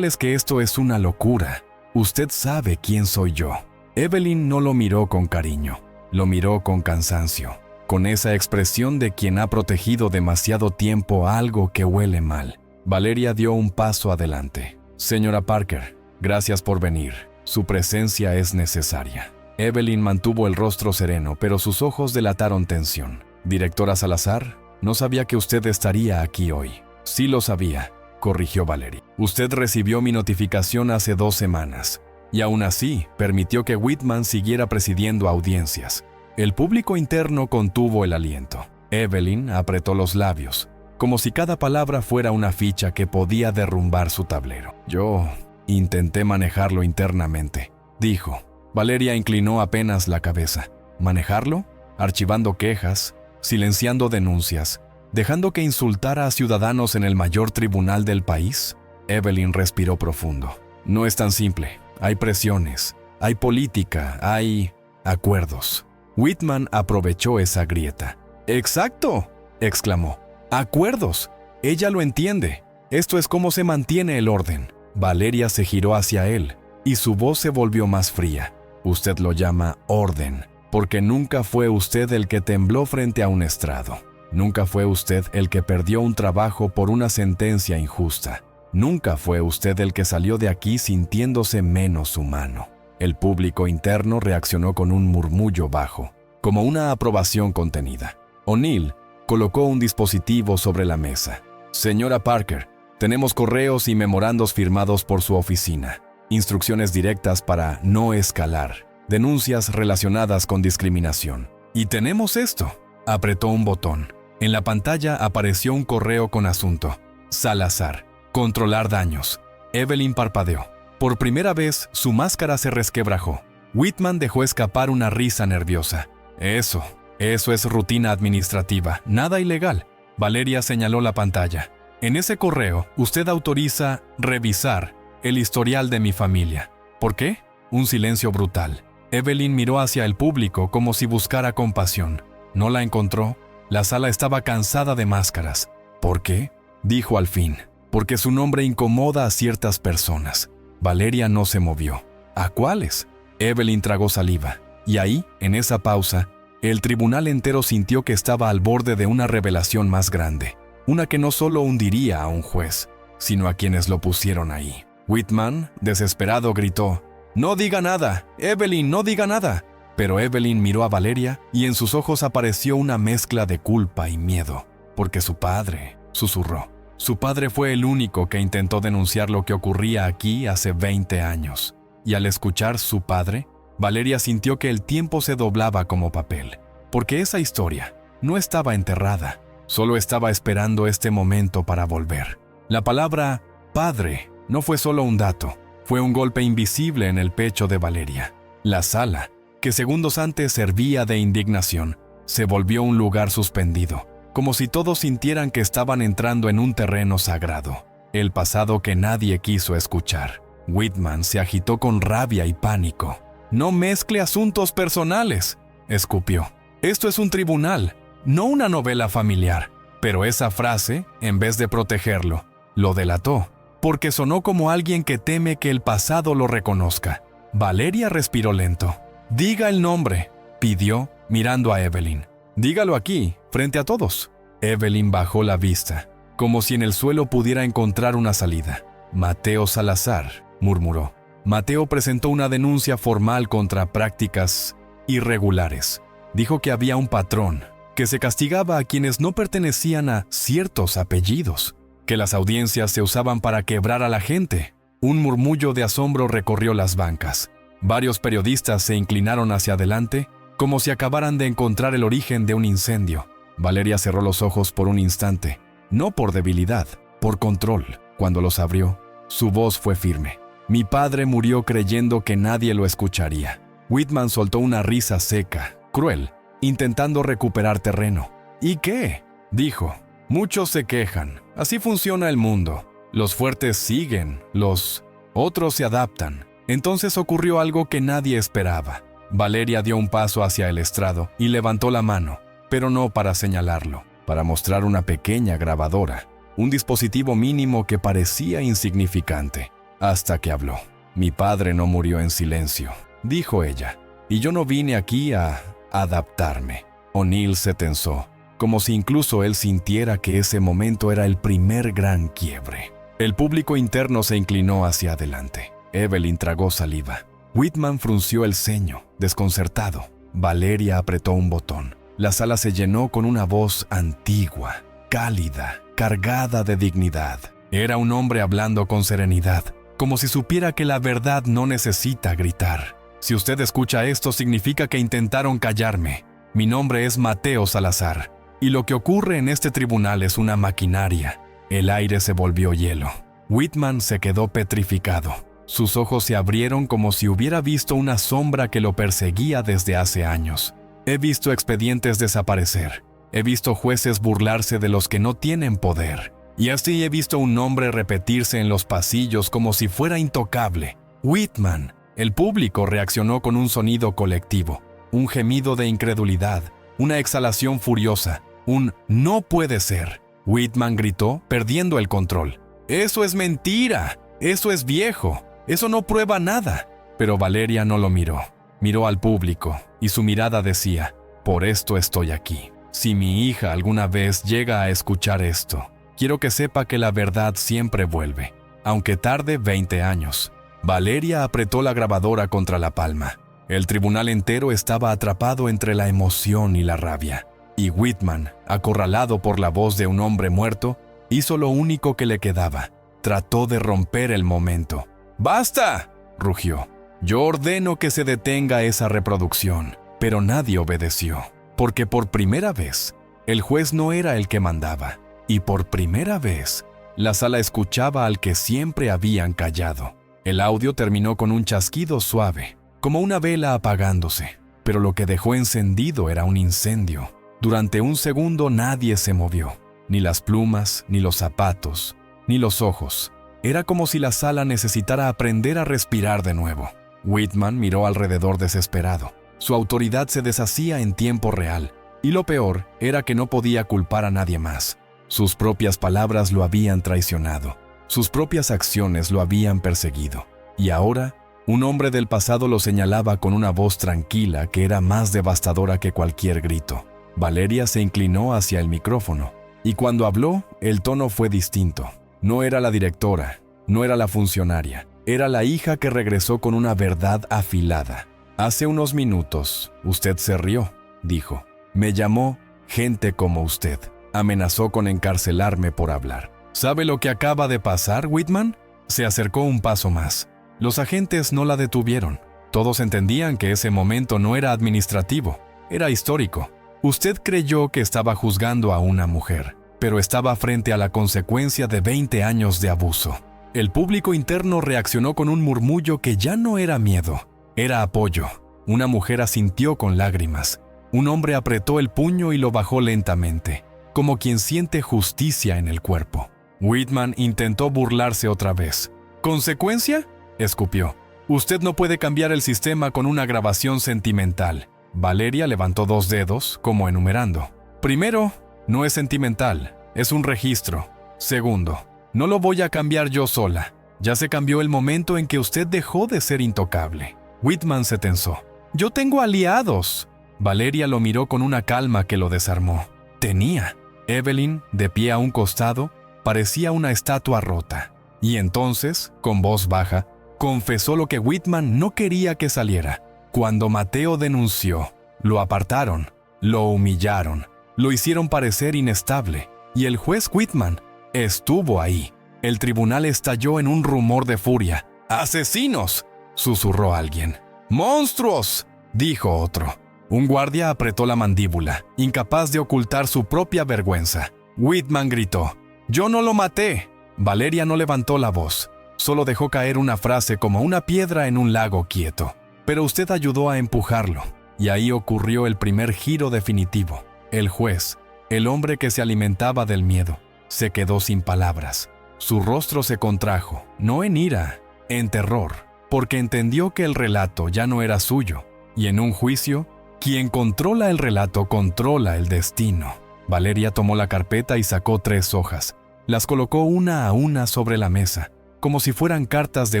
S1: que esto es una locura. Usted sabe quién soy yo». Evelyn no lo miró con cariño, lo miró con cansancio, con esa expresión de quien ha protegido demasiado tiempo algo que huele mal. Valeria dio un paso adelante. «Señora Parker, gracias por venir. Su presencia es necesaria». Evelyn mantuvo el rostro sereno, pero sus ojos delataron tensión. «Directora Salazar, no sabía que usted estaría aquí hoy». «Sí lo sabía», corrigió Valeria. «Usted recibió mi notificación hace 2 semanas, y aún así permitió que Whitman siguiera presidiendo audiencias». El público interno contuvo el aliento. Evelyn apretó los labios, como si cada palabra fuera una ficha que podía derrumbar su tablero. «Yo intenté manejarlo internamente», dijo. Valeria inclinó apenas la cabeza. ¿Manejarlo? Archivando quejas, silenciando denuncias, dejando que insultara a ciudadanos en el mayor tribunal del país. Evelyn respiró profundo. «No es tan simple. Hay presiones, hay política, hay acuerdos». Whitman aprovechó esa grieta. «¡Exacto!», exclamó. «Acuerdos. Ella lo entiende. Esto es cómo se mantiene el orden». Valeria se giró hacia él, y su voz se volvió más fría. «Usted lo llama orden, porque nunca fue usted el que tembló frente a un estrado. Nunca fue usted el que perdió un trabajo por una sentencia injusta. Nunca fue usted el que salió de aquí sintiéndose menos humano». El público interno reaccionó con un murmullo bajo, como una aprobación contenida. O'Neill colocó un dispositivo sobre la mesa. «Señora Parker, tenemos correos y memorandos firmados por su oficina. Instrucciones directas para no escalar. Denuncias relacionadas con discriminación. Y tenemos esto». Apretó un botón. En la pantalla apareció un correo con asunto. «Salazar. Controlar daños». Evelyn parpadeó. Por primera vez, su máscara se resquebrajó. Whitman dejó escapar una risa nerviosa. Eso es rutina administrativa, nada ilegal». Valeria señaló la pantalla. «En ese correo, usted autoriza revisar el historial de mi familia». ¿Por qué? Un silencio brutal. Evelyn miró hacia el público como si buscara compasión. No la encontró. La sala estaba cansada de máscaras. «¿Por qué?», dijo al fin. «Porque su nombre incomoda a ciertas personas». Valeria no se movió. «¿A cuáles?». Evelyn tragó saliva. Y ahí, en esa pausa, el tribunal entero sintió que estaba al borde de una revelación más grande. Una que no solo hundiría a un juez, sino a quienes lo pusieron ahí. Whitman, desesperado, gritó: «No diga nada, Evelyn, no diga nada». Pero Evelyn miró a Valeria y en sus ojos apareció una mezcla de culpa y miedo, porque su padre, susurró. Su padre fue el único que intentó denunciar lo que ocurría aquí hace 20 años. Y al escuchar su padre, Valeria sintió que el tiempo se doblaba como papel, porque esa historia no estaba enterrada, solo estaba esperando este momento para volver. La palabra padre no fue solo un dato, fue un golpe invisible en el pecho de Valeria. La sala, que segundos antes servía de indignación, se volvió un lugar suspendido, como si todos sintieran que estaban entrando en un terreno sagrado, el pasado que nadie quiso escuchar. Whitman se agitó con rabia y pánico. «No mezcle asuntos personales», escupió. «Esto es un tribunal, no una novela familiar». Pero esa frase, en vez de protegerlo, lo delató, porque sonó como alguien que teme que el pasado lo reconozca. Valeria respiró lento. «Diga el nombre», pidió, mirando a Evelyn. «Dígalo aquí, frente a todos». Evelyn bajó la vista, como si en el suelo pudiera encontrar una salida. «Mateo Salazar», murmuró. Mateo presentó una denuncia formal contra prácticas irregulares. Dijo que había un patrón, que se castigaba a quienes no pertenecían a ciertos apellidos, que las audiencias se usaban para quebrar a la gente. Un murmullo de asombro recorrió las bancas. Varios periodistas se inclinaron hacia adelante, como si acabaran de encontrar el origen de un incendio. Valeria cerró los ojos por un instante, no por debilidad, por control. Cuando los abrió, su voz fue firme. «Mi padre murió creyendo que nadie lo escucharía». Whitman soltó una risa seca, cruel, intentando recuperar terreno. «¿Y qué?», dijo. «Muchos se quejan. Así funciona el mundo. Los fuertes siguen, los otros se adaptan». Entonces ocurrió algo que nadie esperaba. Valeria dio un paso hacia el estrado y levantó la mano, pero no para señalarlo, para mostrar una pequeña grabadora, un dispositivo mínimo que parecía insignificante, hasta que habló. «Mi padre no murió en silencio», dijo ella, «y yo no vine aquí a adaptarme». O'Neill se tensó, como si incluso él sintiera que ese momento era el primer gran quiebre. El público interno se inclinó hacia adelante. Evelyn tragó saliva. Whitman frunció el ceño, desconcertado. Valeria apretó un botón. La sala se llenó con una voz antigua, cálida, cargada de dignidad. Era un hombre hablando con serenidad, como si supiera que la verdad no necesita gritar. «Si usted escucha esto, significa que intentaron callarme. Mi nombre es Mateo Salazar, y lo que ocurre en este tribunal es una maquinaria». El aire se volvió hielo. Whitman se quedó petrificado. Sus ojos se abrieron como si hubiera visto una sombra que lo perseguía desde hace años. «He visto expedientes desaparecer. He visto jueces burlarse de los que no tienen poder. Y así he visto un nombre repetirse en los pasillos como si fuera intocable. Whitman». El público reaccionó con un sonido colectivo, un gemido de incredulidad, una exhalación furiosa, un «no puede ser». Whitman gritó, perdiendo el control. «¡Eso es mentira! ¡Eso es viejo! ¡Eso no prueba nada!». Pero Valeria no lo miró. Miró al público, y su mirada decía: «Por esto estoy aquí. Si mi hija alguna vez llega a escuchar esto, quiero que sepa que la verdad siempre vuelve, aunque tarde 20 años». Valeria apretó la grabadora contra la palma. El tribunal entero estaba atrapado entre la emoción y la rabia. Y Whitman, acorralado por la voz de un hombre muerto, hizo lo único que le quedaba. Trató de romper el momento. «¡Basta!», rugió. «Yo ordeno que se detenga esa reproducción». Pero nadie obedeció, porque por primera vez, el juez no era el que mandaba. Y por primera vez, la sala escuchaba al que siempre habían callado. El audio terminó con un chasquido suave, como una vela apagándose, pero lo que dejó encendido era un incendio. Durante un segundo nadie se movió, ni las plumas, ni los zapatos, ni los ojos. Era como si la sala necesitara aprender a respirar de nuevo. Whitman miró alrededor desesperado. Su autoridad se deshacía en tiempo real, y lo peor era que no podía culpar a nadie más. Sus propias palabras lo habían traicionado. Sus propias acciones lo habían perseguido. Y ahora, un hombre del pasado lo señalaba con una voz tranquila que era más devastadora que cualquier grito. Valeria se inclinó hacia el micrófono, y cuando habló, el tono fue distinto. No era la directora, no era la funcionaria, Era la hija que regresó con una verdad afilada. Hace unos minutos, usted se rió, dijo. Me llamó gente como usted. Amenazó con encarcelarme por hablar. ¿Sabe lo que acaba de pasar, Whitman? Se acercó un paso más. Los agentes no la detuvieron. Todos entendían que ese momento no era administrativo, era histórico. Usted creyó que estaba juzgando a una mujer, pero estaba frente a la consecuencia de 20 años de abuso. El público interno reaccionó con un murmullo que ya no era miedo, era apoyo. Una mujer asintió con lágrimas. Un hombre apretó el puño y lo bajó lentamente, como quien siente justicia en el cuerpo. Whitman intentó burlarse otra vez. ¿Consecuencia?, escupió. Usted no puede cambiar el sistema con una grabación sentimental. Valeria levantó 2 dedos, como enumerando. Primero, no es sentimental, es un registro. Segundo, no lo voy a cambiar yo sola. Ya se cambió el momento en que usted dejó de ser intocable. Whitman se tensó. Yo tengo aliados. Valeria lo miró con una calma que lo desarmó. Tenía. Evelyn, de pie a un costado, parecía una estatua rota. Y entonces, con voz baja, confesó lo que Whitman no quería que saliera. Cuando Mateo denunció, lo apartaron, lo humillaron, lo hicieron parecer inestable. Y el juez Whitman estuvo ahí. El tribunal estalló en un rumor de furia. ¡Asesinos!, susurró alguien. ¡Monstruos!, dijo otro. Un guardia apretó la mandíbula, incapaz de ocultar su propia vergüenza. Whitman gritó. «¡Yo no lo maté!». Valeria no levantó la voz. Solo dejó caer una frase como una piedra en un lago quieto. Pero usted ayudó a empujarlo. Y ahí ocurrió el primer giro definitivo. El juez, el hombre que se alimentaba del miedo, se quedó sin palabras. Su rostro se contrajo, no en ira, en terror, porque entendió que el relato ya no era suyo. Y en un juicio, quien controla el relato controla el destino. Valeria tomó la carpeta y sacó 3 hojas. Las colocó una a una sobre la mesa, como si fueran cartas de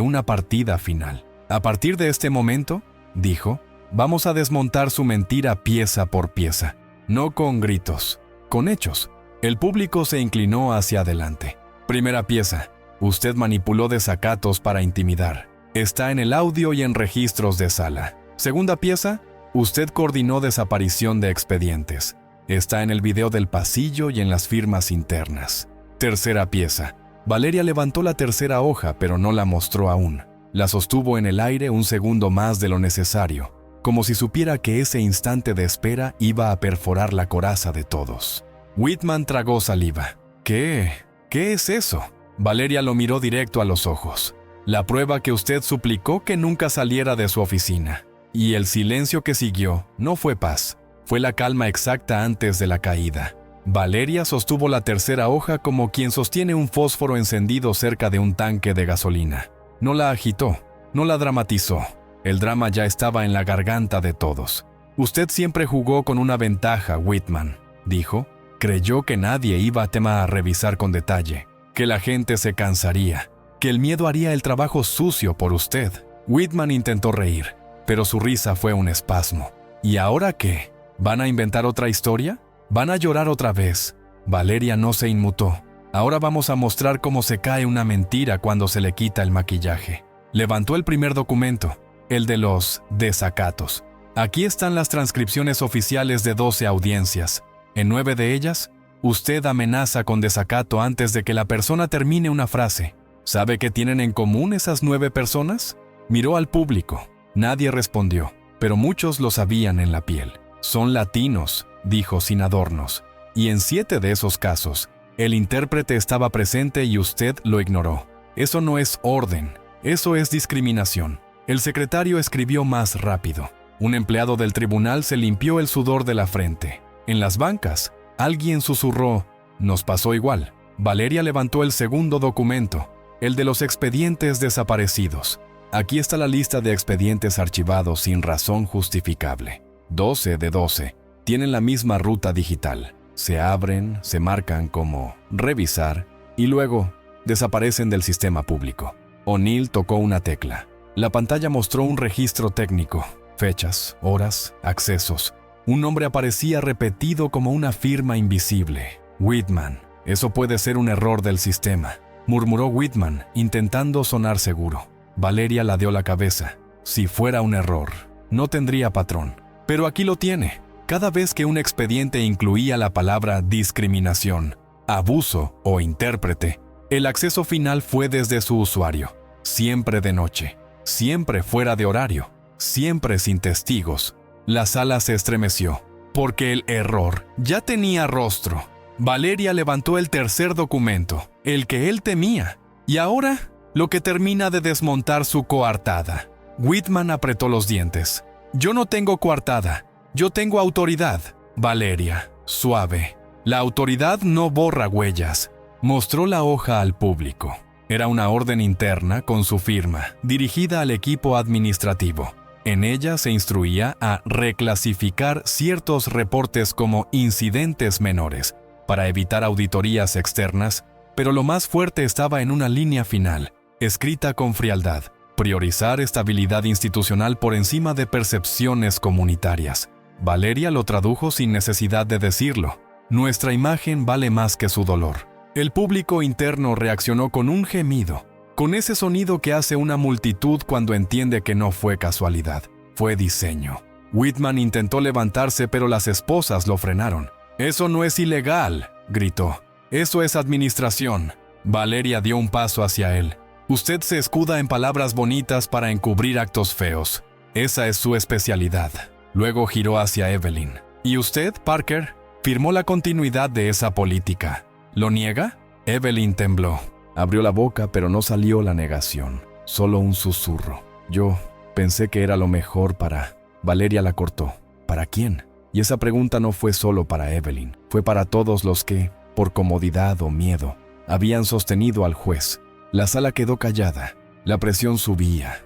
S1: una partida final. A partir de este momento, dijo, vamos a desmontar su mentira pieza por pieza. No con gritos, con hechos. El público se inclinó hacia adelante. Primera pieza. Usted manipuló desacatos para intimidar. Está en el audio y en registros de sala. Segunda pieza. Usted coordinó desaparición de expedientes. Está en el video del pasillo y en las firmas internas. Tercera pieza. Valeria levantó la tercera hoja, pero no la mostró aún. La sostuvo en el aire un segundo más de lo necesario, como si supiera que ese instante de espera iba a perforar la coraza de todos. Whitman tragó saliva. ¿Qué es eso? Valeria lo miró directo a los ojos. La prueba que usted suplicó que nunca saliera de su oficina. Y el silencio que siguió no fue paz, fue la calma exacta antes de la caída. Valeria sostuvo la tercera hoja como quien sostiene un fósforo encendido cerca de un tanque de gasolina. No la agitó, no la dramatizó. El drama ya estaba en la garganta de todos. Usted siempre jugó con una ventaja, Whitman, dijo. Creyó que nadie iba a revisar con detalle, que la gente se cansaría, que el miedo haría el trabajo sucio por usted. Whitman intentó reír, pero su risa fue un espasmo. ¿Y ahora qué? ¿Van a inventar otra historia? ¿Van a llorar otra vez? Valeria no se inmutó. Ahora vamos a mostrar cómo se cae una mentira cuando se le quita el maquillaje. Levantó el primer documento, el de los desacatos. Aquí están las transcripciones oficiales de 12 audiencias. En 9 de ellas, usted amenaza con desacato antes de que la persona termine una frase. ¿Sabe qué tienen en común esas 9 personas? Miró al público. Nadie respondió, pero muchos lo sabían en la piel. Son latinos, dijo sin adornos. Y en 7 de esos casos, el intérprete estaba presente y usted lo ignoró. Eso no es orden, eso es discriminación. El secretario escribió más rápido. Un empleado del tribunal se limpió el sudor de la frente. En las bancas, alguien susurró, nos pasó igual. Valeria levantó el segundo documento, el de los expedientes desaparecidos. Aquí está la lista de expedientes archivados sin razón justificable. 12 de 12. Tienen la misma ruta digital. Se abren, se marcan como revisar y luego desaparecen del sistema público. O'Neill tocó una tecla. La pantalla mostró un registro técnico, fechas, horas, accesos. Un nombre aparecía repetido como una firma invisible. Whitman. Eso puede ser un error del sistema, murmuró Whitman, intentando sonar seguro. Valeria ladeó la cabeza. Si fuera un error, no tendría patrón. Pero aquí lo tiene. Cada vez que un expediente incluía la palabra discriminación, abuso o intérprete, el acceso final fue desde su usuario. Siempre de noche, siempre fuera de horario, siempre sin testigos. La sala se estremeció, porque el error ya tenía rostro. Valeria levantó el tercer documento, el que él temía, y ahora lo que termina de desmontar su coartada. Whitman apretó los dientes. Yo no tengo coartada, yo tengo autoridad. Valeria, suave. La autoridad no borra huellas. Mostró la hoja al público. Era una orden interna con su firma, dirigida al equipo administrativo. En ella se instruía a reclasificar ciertos reportes como incidentes menores, para evitar auditorías externas, pero lo más fuerte estaba en una línea final, escrita con frialdad: priorizar estabilidad institucional por encima de percepciones comunitarias. Valeria lo tradujo sin necesidad de decirlo. Nuestra imagen vale más que su dolor. El público interno reaccionó con un gemido, con ese sonido que hace una multitud cuando entiende que no fue casualidad, fue diseño. Whitman intentó levantarse, pero las esposas lo frenaron. «Eso no es ilegal», gritó. «Eso es administración». Valeria dio un paso hacia él. «Usted se escuda en palabras bonitas para encubrir actos feos. Esa es su especialidad». Luego giró hacia Evelyn. «¿Y usted, Parker?» Firmó la continuidad de esa política. ¿Lo niega? Evelyn tembló. Abrió la boca, pero no salió la negación. Solo un susurro. Yo pensé que era lo mejor para... Valeria la cortó. ¿Para quién? Y esa pregunta no fue solo para Evelyn. Fue para todos los que, por comodidad o miedo, habían sostenido al juez. La sala quedó callada. La presión subía,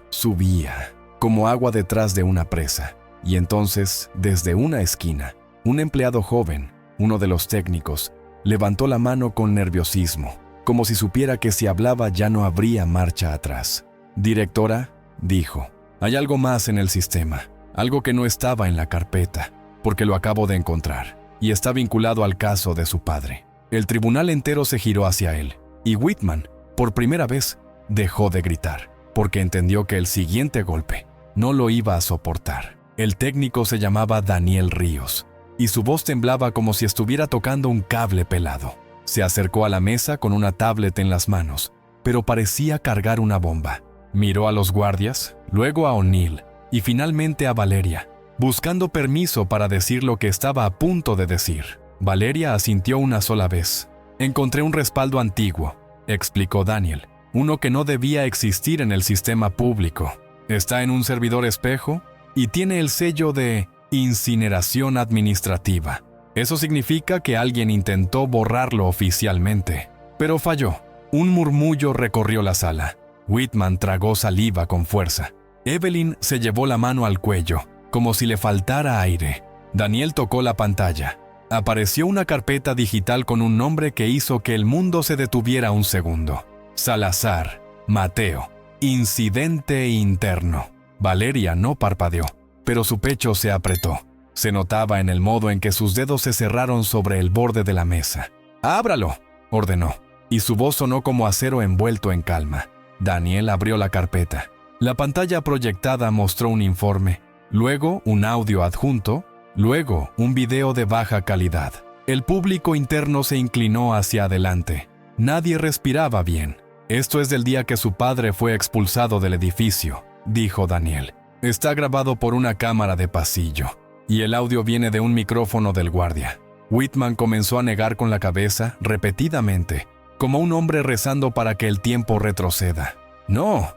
S1: como agua detrás de una presa. Y entonces, desde una esquina, un empleado joven, uno de los técnicos, levantó la mano con nerviosismo, como si supiera que si hablaba ya no habría marcha atrás. «Directora», dijo, «hay algo más en el sistema, algo que no estaba en la carpeta, porque lo acabo de encontrar, y está vinculado al caso de su padre». El tribunal entero se giró hacia él, y Whitman, por primera vez, dejó de gritar, porque entendió que el siguiente golpe no lo iba a soportar. El técnico se llamaba Daniel Ríos, y su voz temblaba como si estuviera tocando un cable pelado. Se acercó a la mesa con una tablet en las manos, pero parecía cargar una bomba. Miró a los guardias, luego a O'Neill y finalmente a Valeria, buscando permiso para decir lo que estaba a punto de decir. Valeria asintió una sola vez. «Encontré un respaldo antiguo», explicó Daniel, «uno que no debía existir en el sistema público. Está en un servidor espejo y tiene el sello de incineración administrativa. Eso significa que alguien intentó borrarlo oficialmente, pero falló». Un murmullo recorrió la sala. Whitman tragó saliva con fuerza. Evelyn se llevó la mano al cuello, como si le faltara aire. Daniel tocó la pantalla. Apareció una carpeta digital con un nombre que hizo que el mundo se detuviera un segundo. Salazar, Mateo, incidente interno. Valeria no parpadeó, pero su pecho se apretó. Se notaba en el modo en que sus dedos se cerraron sobre el borde de la mesa. «Ábralo», ordenó, y su voz sonó como acero envuelto en calma. Daniel abrió la carpeta. La pantalla proyectada mostró un informe, luego un audio adjunto, luego un video de baja calidad. El público interno se inclinó hacia adelante. Nadie respiraba bien. «Esto es del día que su padre fue expulsado del edificio», dijo Daniel. «Está grabado por una cámara de pasillo, y el audio viene de un micrófono del guardia». Whitman comenzó a negar con la cabeza repetidamente, como un hombre rezando para que el tiempo retroceda. «No,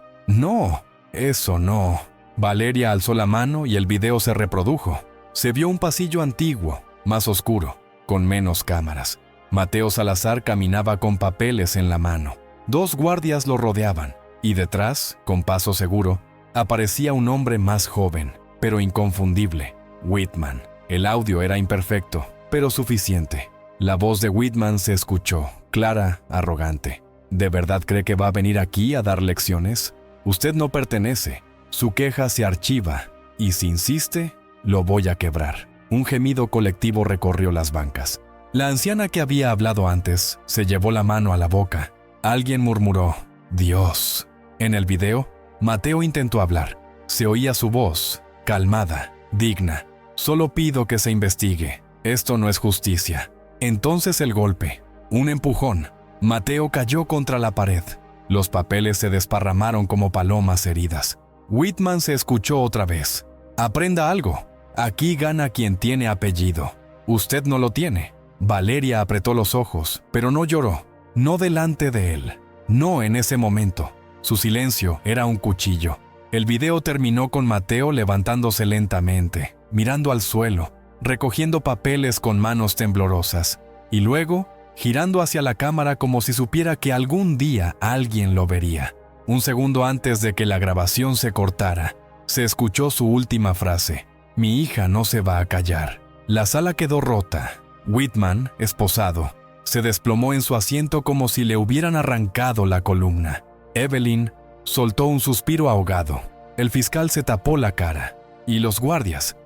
S1: eso no». Valeria alzó la mano y el video se reprodujo. Se vio un pasillo antiguo, más oscuro, con menos cámaras. Mateo Salazar caminaba con papeles en la mano. 2 guardias lo rodeaban, y detrás, con paso seguro, aparecía un hombre más joven, pero inconfundible, Whitman. El audio era imperfecto, pero suficiente. La voz de Whitman se escuchó, clara, arrogante. ¿De verdad cree que va a venir aquí a dar lecciones? Usted no pertenece. Su queja se archiva, y si insiste, lo voy a quebrar. Un gemido colectivo recorrió las bancas. La anciana que había hablado antes se llevó la mano a la boca. Alguien murmuró, «Dios». En el video, Mateo intentó hablar. Se oía su voz, calmada, digna. Solo pido que se investigue. Esto no es justicia. Entonces el golpe. Un empujón. Mateo cayó contra la pared. Los papeles se desparramaron como palomas heridas. Whitman se escuchó otra vez. Aprenda algo. Aquí gana quien tiene apellido. Usted no lo tiene. Valeria apretó los ojos, pero no lloró. No delante de él. No en ese momento. Su silencio era un cuchillo. El video terminó con Mateo levantándose lentamente, mirando al suelo, recogiendo papeles con manos temblorosas, y luego girando hacia la cámara como si supiera que algún día alguien lo vería. Un segundo antes de que la grabación se cortara, se escuchó su última frase: «Mi hija no se va a callar». La sala quedó rota. Whitman, esposado, se desplomó en su asiento como si le hubieran arrancado la columna. Evelyn soltó un suspiro ahogado. El fiscal se tapó la cara. Y los guardias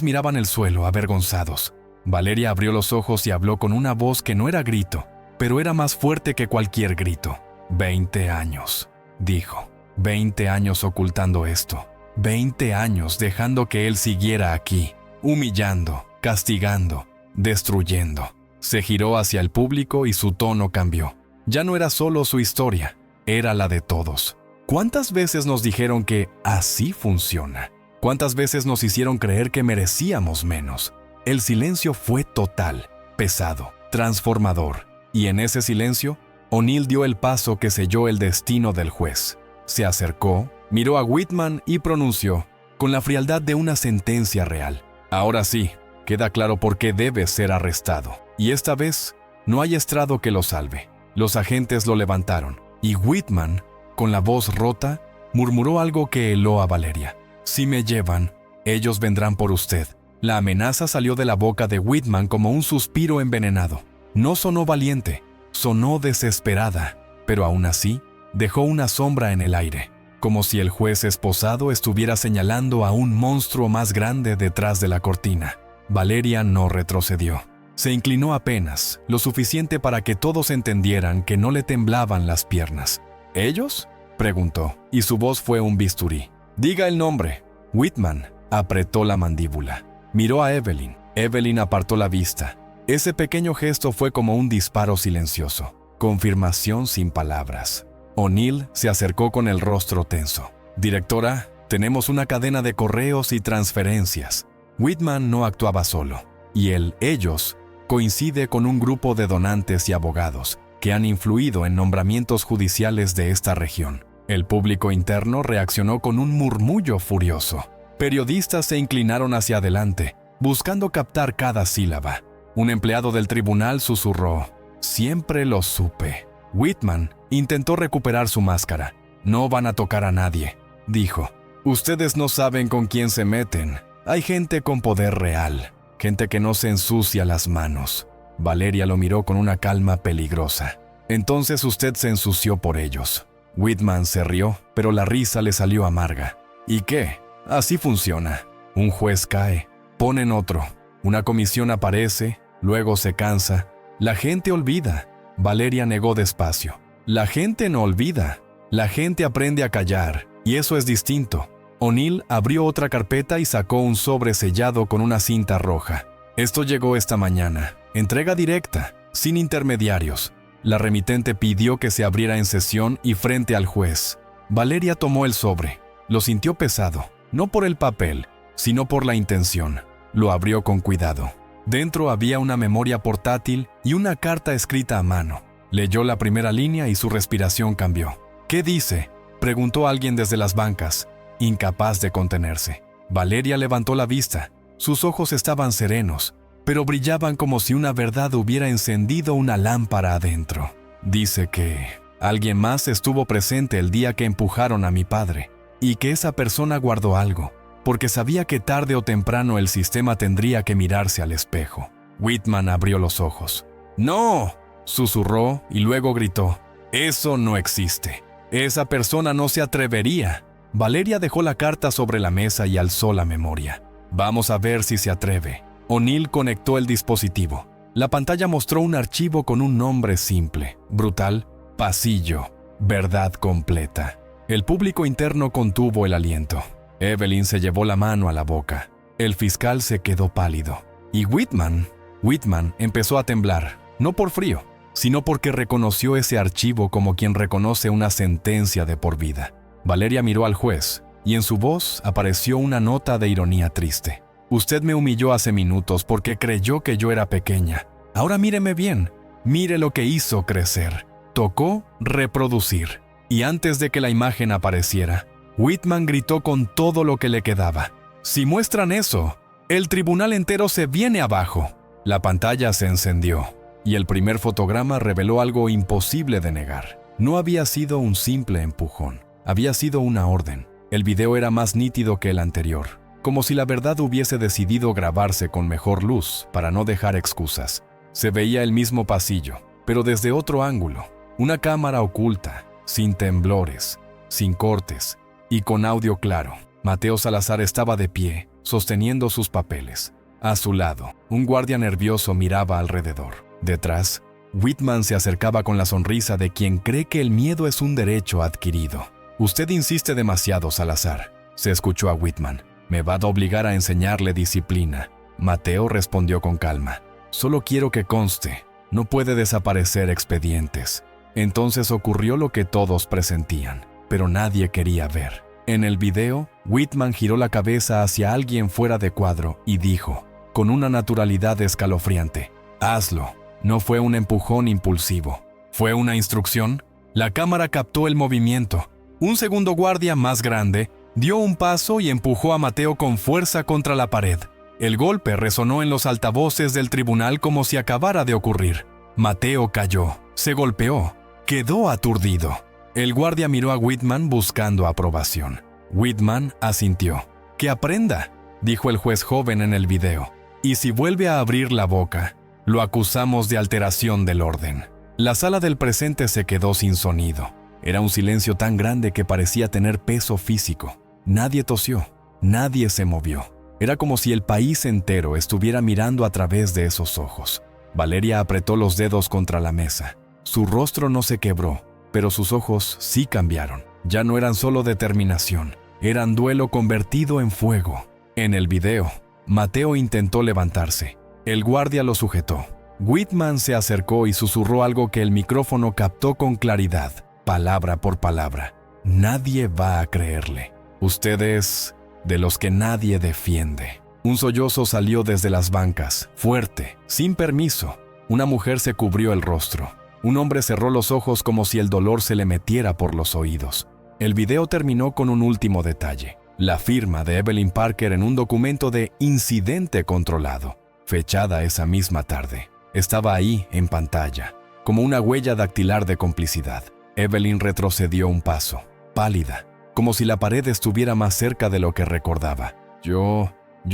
S1: miraban el suelo, avergonzados. Valeria abrió los ojos y habló con una voz que no era grito, pero era más fuerte que cualquier grito. 20 años, dijo. 20 años ocultando esto. 20 años dejando que él siguiera aquí, humillando, castigando, destruyendo. Se giró hacia el público y su tono cambió. Ya no era solo su historia, era la de todos. ¿Cuántas veces nos dijeron que así funciona? ¿Cuántas veces nos hicieron creer que merecíamos menos? El silencio fue total, pesado, transformador. Y en ese silencio, O'Neill dio el paso que selló el destino del juez. Se acercó, miró a Whitman y pronunció, con la frialdad de una sentencia real: «Ahora sí, queda claro por qué debe ser arrestado. Y esta vez, no hay estrado que lo salve». Los agentes lo levantaron, y Whitman, con la voz rota, murmuró algo que heló a Valeria. «Si me llevan, ellos vendrán por usted». La amenaza salió de la boca de Whitman como un suspiro envenenado. No sonó valiente, sonó desesperada, pero aún así, dejó una sombra en el aire, como si el juez esposado estuviera señalando a un monstruo más grande detrás de la cortina. Valeria no retrocedió. Se inclinó apenas, lo suficiente para que todos entendieran que no le temblaban las piernas. «¿Ellos?», preguntó, y su voz fue un bisturí. «Diga el nombre». Whitman apretó la mandíbula. Miró a Evelyn. Evelyn apartó la vista. Ese pequeño gesto fue como un disparo silencioso. Confirmación sin palabras. O'Neill se acercó con el rostro tenso. «Directora, tenemos una cadena de correos y transferencias». Whitman no actuaba solo, y ellos coincide con un grupo de donantes y abogados que han influido en nombramientos judiciales de esta región. El público interno reaccionó con un murmullo furioso. Periodistas se inclinaron hacia adelante, buscando captar cada sílaba. Un empleado del tribunal susurró: «Siempre lo supe». Whitman intentó recuperar su máscara. «No van a tocar a nadie», dijo. «Ustedes no saben con quién se meten. Hay gente con poder real, gente que no se ensucia las manos». Valeria lo miró con una calma peligrosa. «Entonces usted se ensució por ellos». Whitman se rió, pero la risa le salió amarga. «¿Y qué? Así funciona. Un juez cae, ponen otro. Una comisión aparece, luego se cansa. La gente olvida». Valeria negó despacio. «La gente no olvida. La gente aprende a callar, y eso es distinto». O'Neill abrió otra carpeta y sacó un sobre sellado con una cinta roja. «Esto llegó esta mañana. Entrega directa, sin intermediarios». La remitente pidió que se abriera en sesión y frente al juez. Valeria tomó el sobre. Lo sintió pesado, no por el papel, sino por la intención. Lo abrió con cuidado. Dentro había una memoria portátil y una carta escrita a mano. Leyó la primera línea y su respiración cambió. «¿Qué dice?», preguntó alguien desde las bancas, incapaz de contenerse. Valeria levantó la vista. Sus ojos estaban serenos, pero brillaban como si una verdad hubiera encendido una lámpara adentro. «Dice que alguien más estuvo presente el día que empujaron a mi padre, y que esa persona guardó algo, porque sabía que tarde o temprano el sistema tendría que mirarse al espejo». Whitman abrió los ojos. «¡No!», susurró y luego gritó. «Eso no existe. Esa persona no se atrevería». Valeria dejó la carta sobre la mesa y alzó la memoria. «Vamos a ver si se atreve». O'Neill conectó el dispositivo. La pantalla mostró un archivo con un nombre simple, brutal: «Pasillo, verdad completa». El público interno contuvo el aliento. Evelyn se llevó la mano a la boca. El fiscal se quedó pálido. Y Whitman empezó a temblar, no por frío, sino porque reconoció ese archivo como quien reconoce una sentencia de por vida. Valeria miró al juez, y en su voz apareció una nota de ironía triste. Usted me humilló hace minutos porque creyó que yo era pequeña. Ahora míreme bien, mire lo que hizo crecer. Tocó reproducir. Y antes de que la imagen apareciera, Whitman gritó con todo lo que le quedaba. Si muestran eso, el tribunal entero se viene abajo. La pantalla se encendió, y el primer fotograma reveló algo imposible de negar. No había sido un simple empujón, había sido una orden. El video era más nítido que el anterior, como si la verdad hubiese decidido grabarse con mejor luz para no dejar excusas. Se veía el mismo pasillo, pero desde otro ángulo. Una cámara oculta, sin temblores, sin cortes y con audio claro. Mateo Salazar estaba de pie, sosteniendo sus papeles. A su lado, un guardia nervioso miraba alrededor. Detrás, Whitman se acercaba con la sonrisa de quien cree que el miedo es un derecho adquirido. Usted insiste demasiado, Salazar, se escuchó a Whitman. Me va a obligar a enseñarle disciplina. Mateo respondió con calma. Solo quiero que conste, no puede desaparecer expedientes. Entonces ocurrió lo que todos presentían, pero nadie quería ver. En el video, Whitman giró la cabeza hacia alguien fuera de cuadro y dijo, con una naturalidad escalofriante, hazlo. No fue un empujón impulsivo. ¿Fue una instrucción? La cámara captó el movimiento. Un segundo guardia más grande dio un paso y empujó a Mateo con fuerza contra la pared. El golpe resonó en los altavoces del tribunal como si acabara de ocurrir. Mateo cayó, se golpeó, quedó aturdido. El guardia miró a Whitman buscando aprobación. Whitman asintió. «Que aprenda», dijo el juez joven en el video. «Y si vuelve a abrir la boca, lo acusamos de alteración del orden». La sala del presente se quedó sin sonido. Era un silencio tan grande que parecía tener peso físico. Nadie tosió, nadie se movió. Era como si el país entero estuviera mirando a través de esos ojos. Valeria apretó los dedos contra la mesa. Su rostro no se quebró, pero sus ojos sí cambiaron. Ya no eran solo determinación, eran duelo convertido en fuego. En el video, Mateo intentó levantarse. El guardia lo sujetó. Whitman se acercó y susurró algo que el micrófono captó con claridad, palabra por palabra. Nadie va a creerle. Usted es de los que nadie defiende. Un sollozo salió desde las bancas, fuerte, sin permiso. Una mujer se cubrió el rostro. Un hombre cerró los ojos como si el dolor se le metiera por los oídos. El video terminó con un último detalle. La firma de Evelyn Parker en un documento de incidente controlado, fechada esa misma tarde. Estaba ahí, en pantalla, como una huella dactilar de complicidad. Evelyn retrocedió un paso, pálida, como si la pared estuviera más cerca de lo que recordaba. Yo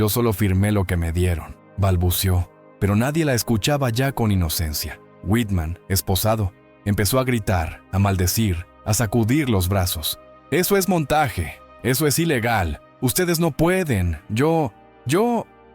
S1: solo firmé lo que me dieron, balbuceó, pero nadie la escuchaba ya con inocencia. Whitman, esposado, empezó a gritar, a maldecir, a sacudir los brazos. «Eso es montaje, eso es ilegal, ustedes no pueden, yo...»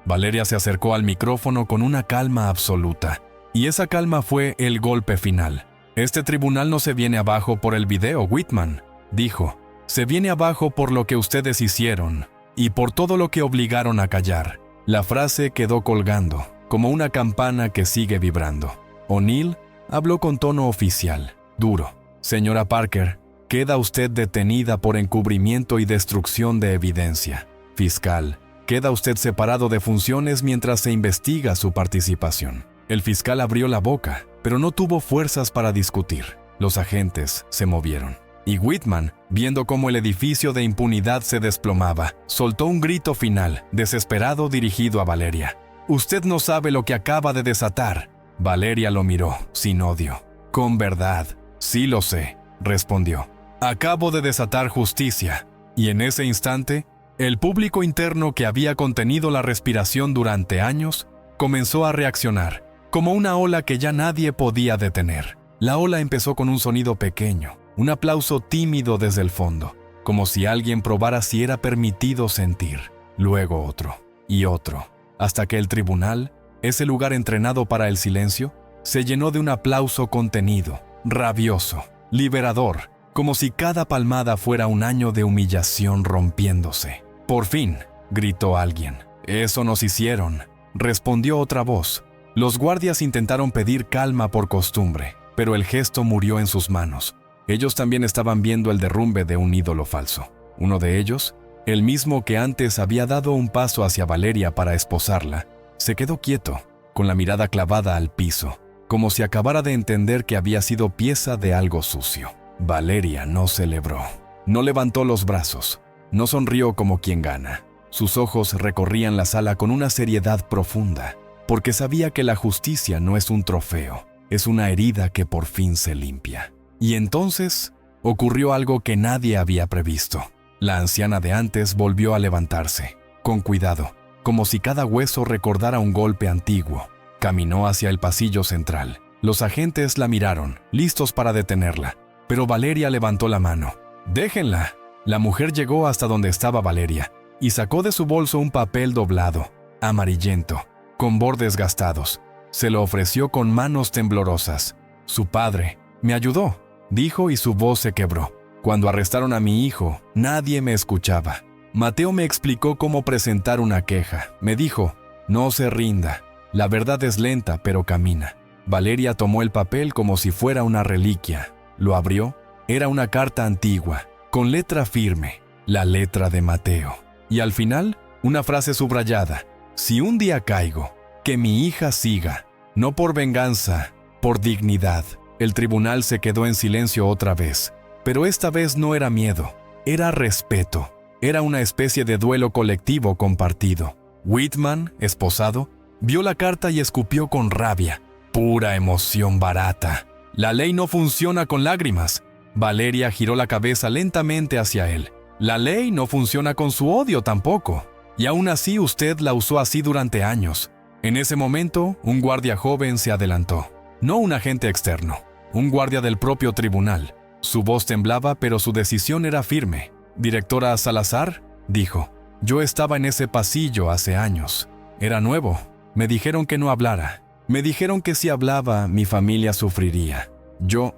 S1: Valeria se acercó al micrófono con una calma absoluta, y esa calma fue el golpe final. «Este tribunal no se viene abajo por el video, Whitman», dijo. «Se viene abajo por lo que ustedes hicieron, y por todo lo que obligaron a callar». La frase quedó colgando, como una campana que sigue vibrando. O'Neill habló con tono oficial, duro. «Señora Parker, queda usted detenida por encubrimiento y destrucción de evidencia. Fiscal, queda usted separado de funciones mientras se investiga su participación». El fiscal abrió la boca, pero no tuvo fuerzas para discutir. Los agentes se movieron. Y Whitman, viendo cómo el edificio de impunidad se desplomaba, soltó un grito final, desesperado, dirigido a Valeria. «Usted no sabe lo que acaba de desatar». Valeria lo miró, sin odio. «Con verdad, sí lo sé», respondió. «Acabo de desatar justicia». Y en ese instante, el público interno que había contenido la respiración durante años, comenzó a reaccionar, como una ola que ya nadie podía detener. La ola empezó con un sonido pequeño, un aplauso tímido desde el fondo, como si alguien probara si era permitido sentir. Luego otro, y otro, hasta que el tribunal, ese lugar entrenado para el silencio, se llenó de un aplauso contenido, rabioso, liberador, como si cada palmada fuera un año de humillación rompiéndose. «Por fin», gritó alguien. «Eso nos hicieron», respondió otra voz. Los guardias intentaron pedir calma por costumbre, pero el gesto murió en sus manos. Ellos también estaban viendo el derrumbe de un ídolo falso. Uno de ellos, el mismo que antes había dado un paso hacia Valeria para esposarla, se quedó quieto, con la mirada clavada al piso, como si acabara de entender que había sido pieza de algo sucio. Valeria no celebró, no levantó los brazos, no sonrió como quien gana. Sus ojos recorrían la sala con una seriedad profunda, porque sabía que la justicia no es un trofeo, es una herida que por fin se limpia. Y entonces ocurrió algo que nadie había previsto. La anciana de antes volvió a levantarse, con cuidado, como si cada hueso recordara un golpe antiguo. Caminó hacia el pasillo central. Los agentes la miraron, listos para detenerla, pero Valeria levantó la mano. «Déjenla». La mujer llegó hasta donde estaba Valeria y sacó de su bolso un papel doblado, amarillento, con bordes gastados. Se lo ofreció con manos temblorosas. «Su padre me ayudó», dijo, y su voz se quebró. «Cuando arrestaron a mi hijo, nadie me escuchaba. Mateo me explicó cómo presentar una queja. Me dijo, no se rinda. La verdad es lenta, pero camina». Valeria tomó el papel como si fuera una reliquia. Lo abrió. Era una carta antigua, con letra firme, la letra de Mateo. Y al final, una frase subrayada. «Si un día caigo, que mi hija siga, no por venganza, por dignidad». El tribunal se quedó en silencio otra vez, pero esta vez no era miedo, era respeto. Era una especie de duelo colectivo compartido. Whitman, esposado, vio la carta y escupió con rabia. Pura emoción barata. La ley no funciona con lágrimas. Valeria giró la cabeza lentamente hacia él. La ley no funciona con su odio tampoco. Y aún así usted la usó así durante años. En ese momento, un guardia joven se adelantó. No un agente externo, un guardia del propio tribunal. Su voz temblaba, pero su decisión era firme. «Directora Salazar», dijo, «yo estaba en ese pasillo hace años. Era nuevo. Me dijeron que no hablara. Me dijeron que si hablaba, mi familia sufriría. Yo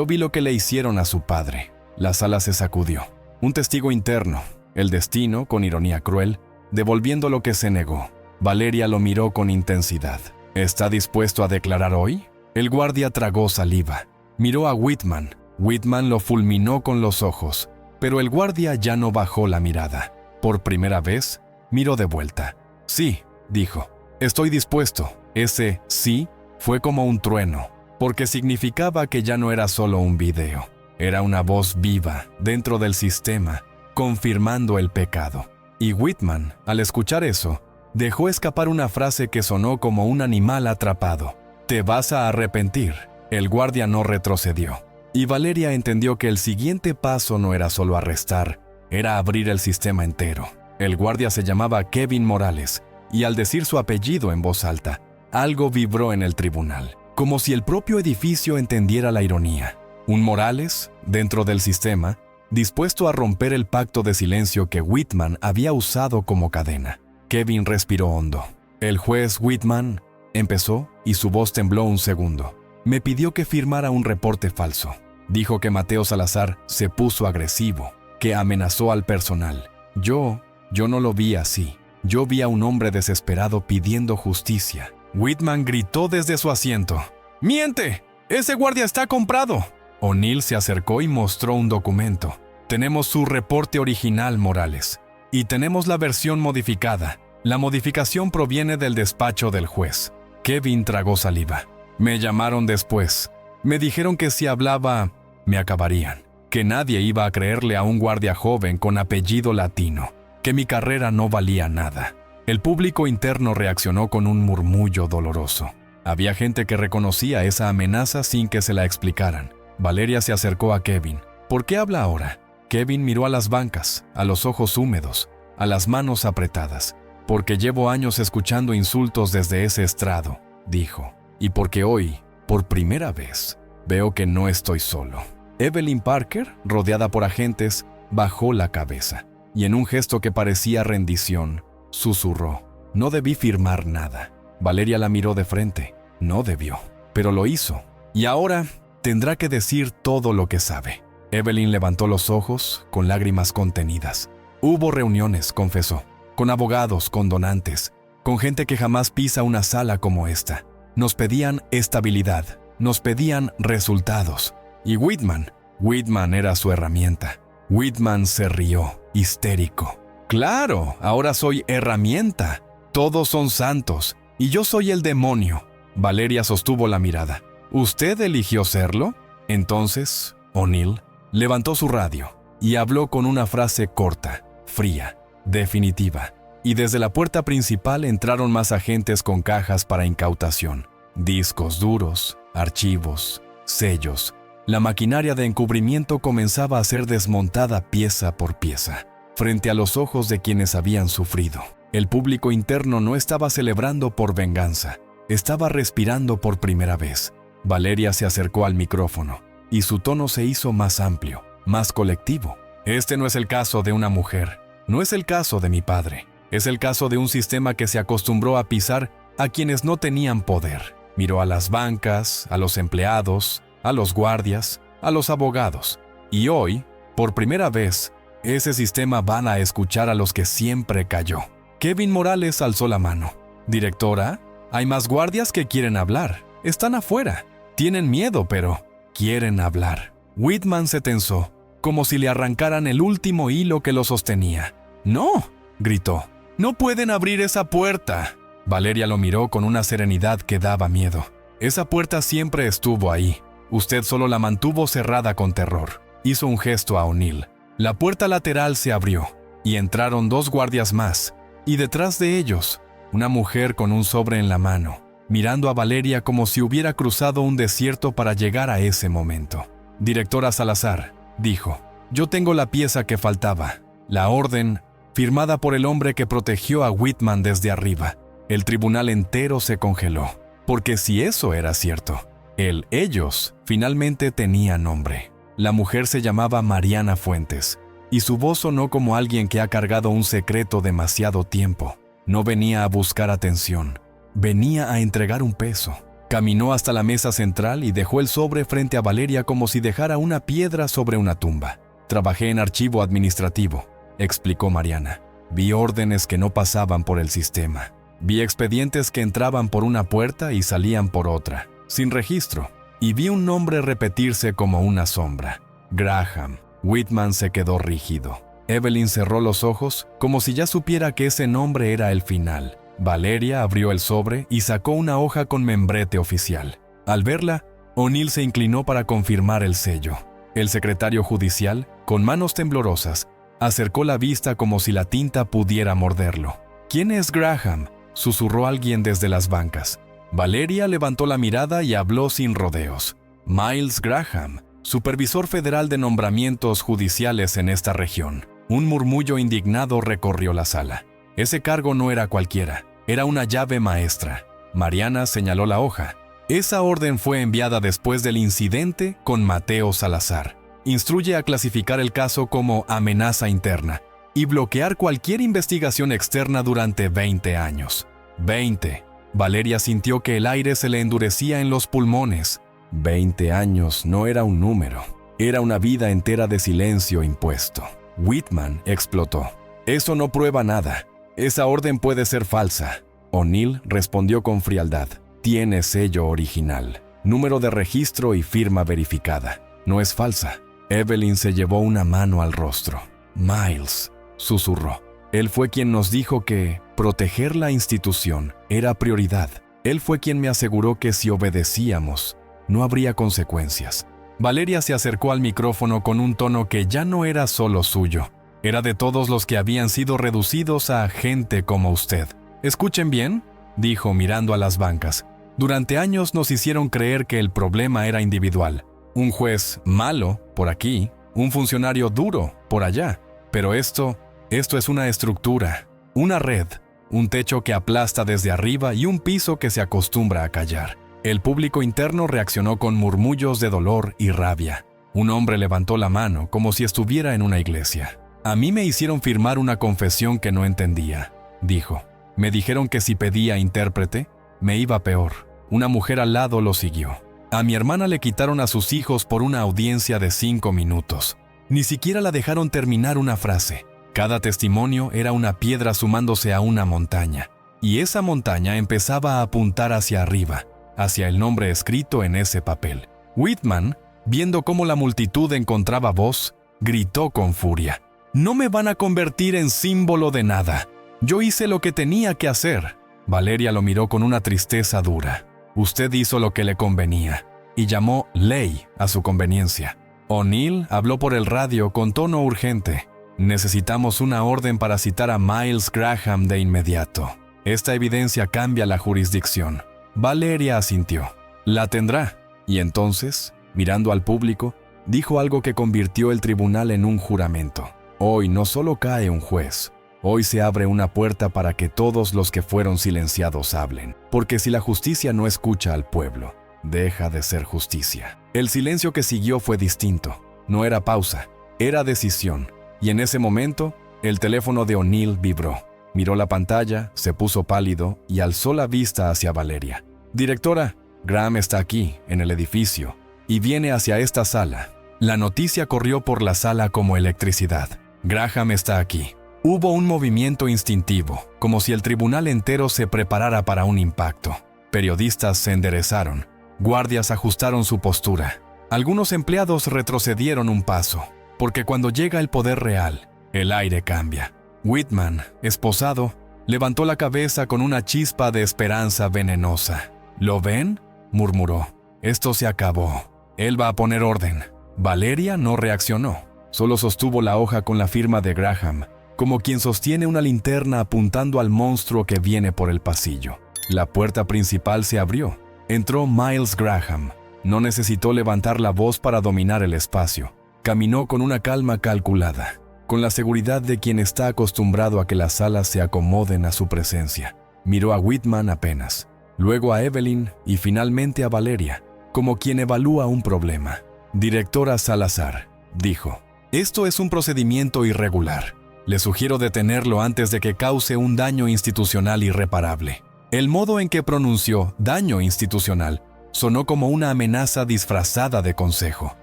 S1: vi lo que le hicieron a su padre». La sala se sacudió. Un testigo interno, el destino, con ironía cruel, devolviendo lo que se negó. Valeria lo miró con intensidad. «¿Está dispuesto a declarar hoy?». El guardia tragó saliva. Miró a Whitman. Whitman lo fulminó con los ojos, pero el guardia ya no bajó la mirada. Por primera vez, miró de vuelta. «Sí», dijo, «estoy dispuesto». Ese «sí» fue como un trueno, porque significaba que ya no era solo un video. Era una voz viva dentro del sistema, confirmando el pecado. Y Whitman, al escuchar eso, dejó escapar una frase que sonó como un animal atrapado. «Te vas a arrepentir». El guardia no retrocedió. Y Valeria entendió que el siguiente paso no era solo arrestar, era abrir el sistema entero. El guardia se llamaba Kevin Morales, y al decir su apellido en voz alta, algo vibró en el tribunal, como si el propio edificio entendiera la ironía. Un Morales, dentro del sistema, dispuesto a romper el pacto de silencio que Whitman había usado como cadena. Kevin respiró hondo. «El juez Whitman», empezó, y su voz tembló un segundo. «Me pidió que firmara un reporte falso. Dijo que Mateo Salazar se puso agresivo, que amenazó al personal. Yo no lo vi así. Yo vi a un hombre desesperado pidiendo justicia». Whitman gritó desde su asiento. «¡Miente! ¡Ese guardia está comprado!». O'Neill se acercó y mostró un documento. «Tenemos su reporte original, Morales. Y tenemos la versión modificada. La modificación proviene del despacho del juez». Kevin tragó saliva. «Me llamaron después. Me dijeron que si hablaba, me acabarían. Que nadie iba a creerle a un guardia joven con apellido latino. Que mi carrera no valía nada». El público interno reaccionó con un murmullo doloroso. Había gente que reconocía esa amenaza sin que se la explicaran. Valeria se acercó a Kevin. «¿Por qué habla ahora?». Kevin miró a las bancas, a los ojos húmedos, a las manos apretadas. «Porque llevo años escuchando insultos desde ese estrado», dijo. «Y porque hoy, por primera vez, veo que no estoy solo». Evelyn Parker, rodeada por agentes, bajó la cabeza y en un gesto que parecía rendición, susurró: «No debí firmar nada». Valeria la miró de frente. No debió, pero lo hizo. Y ahora tendrá que decir todo lo que sabe. Evelyn levantó los ojos con lágrimas contenidas. Hubo reuniones, confesó, con abogados, con donantes, con gente que jamás pisa una sala como esta. Nos pedían estabilidad, nos pedían resultados. Y Whitman era su herramienta. Whitman se rió, histérico. Claro, ahora soy herramienta. Todos son santos, y yo soy el demonio. Valeria sostuvo la mirada. ¿Usted eligió serlo? Entonces, O'Neill levantó su radio y habló con una frase corta, fría, definitiva. Y desde la puerta principal entraron más agentes con cajas para incautación. Discos duros, archivos, sellos. La maquinaria de encubrimiento comenzaba a ser desmontada pieza por pieza, frente a los ojos de quienes habían sufrido. El público interno no estaba celebrando por venganza, estaba respirando por primera vez. Valeria se acercó al micrófono, y su tono se hizo más amplio, más colectivo. Este no es el caso de una mujer, no es el caso de mi padre, es el caso de un sistema que se acostumbró a pisar a quienes no tenían poder. Miró a las bancas, a los empleados, a los guardias, a los abogados. Y hoy, por primera vez, ese sistema van a escuchar a los que siempre calló. Kevin Morales alzó la mano. Directora, hay más guardias que quieren hablar. Están afuera. Tienen miedo, pero quieren hablar. Whitman se tensó, como si le arrancaran el último hilo que lo sostenía. ¡No!, gritó. ¡No pueden abrir esa puerta! Valeria lo miró con una serenidad que daba miedo. Esa puerta siempre estuvo ahí. Usted solo la mantuvo cerrada con terror. Hizo un gesto a O'Neill. La puerta lateral se abrió, y entraron 2 guardias más, y detrás de ellos, una mujer con un sobre en la mano, mirando a Valeria como si hubiera cruzado un desierto para llegar a ese momento. Directora Salazar, dijo, yo tengo la pieza que faltaba, la orden firmada por el hombre que protegió a Whitman desde arriba. El tribunal entero se congeló, porque si eso era cierto, ellos finalmente tenía nombre. La mujer se llamaba Mariana Fuentes, y su voz sonó como alguien que ha cargado un secreto demasiado tiempo. No venía a buscar atención, venía a entregar un peso. Caminó hasta la mesa central y dejó el sobre frente a Valeria como si dejara una piedra sobre una tumba. Trabajé en archivo administrativo, explicó Mariana. Vi órdenes que no pasaban por el sistema. Vi expedientes que entraban por una puerta y salían por otra, sin registro. Y vi un nombre repetirse como una sombra. Graham. Whitman se quedó rígido. Evelyn cerró los ojos como si ya supiera que ese nombre era el final. Valeria abrió el sobre y sacó una hoja con membrete oficial. Al verla, O'Neill se inclinó para confirmar el sello. El secretario judicial, con manos temblorosas, acercó la vista como si la tinta pudiera morderlo. ¿Quién es Graham?, susurró alguien desde las bancas. Valeria levantó la mirada y habló sin rodeos. Miles Graham, supervisor federal de nombramientos judiciales en esta región. Un murmullo indignado recorrió la sala. Ese cargo no era cualquiera, era una llave maestra. Mariana señaló la hoja. Esa orden fue enviada después del incidente con Mateo Salazar. Instruye a clasificar el caso como amenaza interna y bloquear cualquier investigación externa durante 20 años. 20. Valeria sintió que el aire se le endurecía en los pulmones. 20 años no era un número, era una vida entera de silencio impuesto. Whitman explotó. Eso no prueba nada. Esa orden puede ser falsa. O'Neill respondió con frialdad. Tiene sello original, número de registro y firma verificada. No es falsa. Evelyn se llevó una mano al rostro. Miles, susurró. Él fue quien nos dijo que proteger la institución era prioridad. Él fue quien me aseguró que si obedecíamos, no habría consecuencias. Valeria se acercó al micrófono con un tono que ya no era solo suyo. Era de todos los que habían sido reducidos a gente como usted. «Escuchen bien», dijo mirando a las bancas. «Durante años nos hicieron creer que el problema era individual. Un juez malo, por aquí, un funcionario duro, por allá. Pero esto es una estructura, una red, un techo que aplasta desde arriba y un piso que se acostumbra a callar». El público interno reaccionó con murmullos de dolor y rabia. Un hombre levantó la mano como si estuviera en una iglesia. «A mí me hicieron firmar una confesión que no entendía», dijo. «Me dijeron que si pedía intérprete, me iba peor». Una mujer al lado lo siguió. A mi hermana le quitaron a sus hijos por una audiencia de 5 minutos. Ni siquiera la dejaron terminar una frase. Cada testimonio era una piedra sumándose a una montaña. Y esa montaña empezaba a apuntar hacia arriba, hacia el nombre escrito en ese papel. Whitman, viendo cómo la multitud encontraba voz, gritó con furia: «No me van a convertir en símbolo de nada. Yo hice lo que tenía que hacer». Valeria lo miró con una tristeza dura. «Usted hizo lo que le convenía», y llamó ley a su conveniencia. O'Neill habló por el radio con tono urgente. «Necesitamos una orden para citar a Miles Graham de inmediato. Esta evidencia cambia la jurisdicción». Valeria asintió. «La tendrá». Y entonces, mirando al público, dijo algo que convirtió el tribunal en un juramento. «Hoy no solo cae un juez, hoy se abre una puerta para que todos los que fueron silenciados hablen, porque si la justicia no escucha al pueblo, deja de ser justicia». El silencio que siguió fue distinto. No era pausa, era decisión. Y en ese momento, el teléfono de O'Neill vibró. Miró la pantalla, se puso pálido y alzó la vista hacia Valeria. «Directora, Graham está aquí, en el edificio, y viene hacia esta sala». La noticia corrió por la sala como electricidad. «Graham está aquí». Hubo un movimiento instintivo, como si el tribunal entero se preparara para un impacto. Periodistas se enderezaron. Guardias ajustaron su postura. Algunos empleados retrocedieron un paso, porque cuando llega el poder real, el aire cambia. Whitman, esposado, levantó la cabeza con una chispa de esperanza venenosa. «¿Lo ven?», murmuró. «Esto se acabó. Él va a poner orden». Valeria no reaccionó. Solo sostuvo la hoja con la firma de Graham, como quien sostiene una linterna apuntando al monstruo que viene por el pasillo. La puerta principal se abrió. Entró Miles Graham. No necesitó levantar la voz para dominar el espacio. Caminó con una calma calculada, con la seguridad de quien está acostumbrado a que las salas se acomoden a su presencia. Miró a Whitman apenas, luego a Evelyn y finalmente a Valeria, como quien evalúa un problema. «Directora Salazar», dijo, «esto es un procedimiento irregular. Le sugiero detenerlo antes de que cause un daño institucional irreparable». El modo en que pronunció «daño institucional» sonó como una amenaza disfrazada de consejo.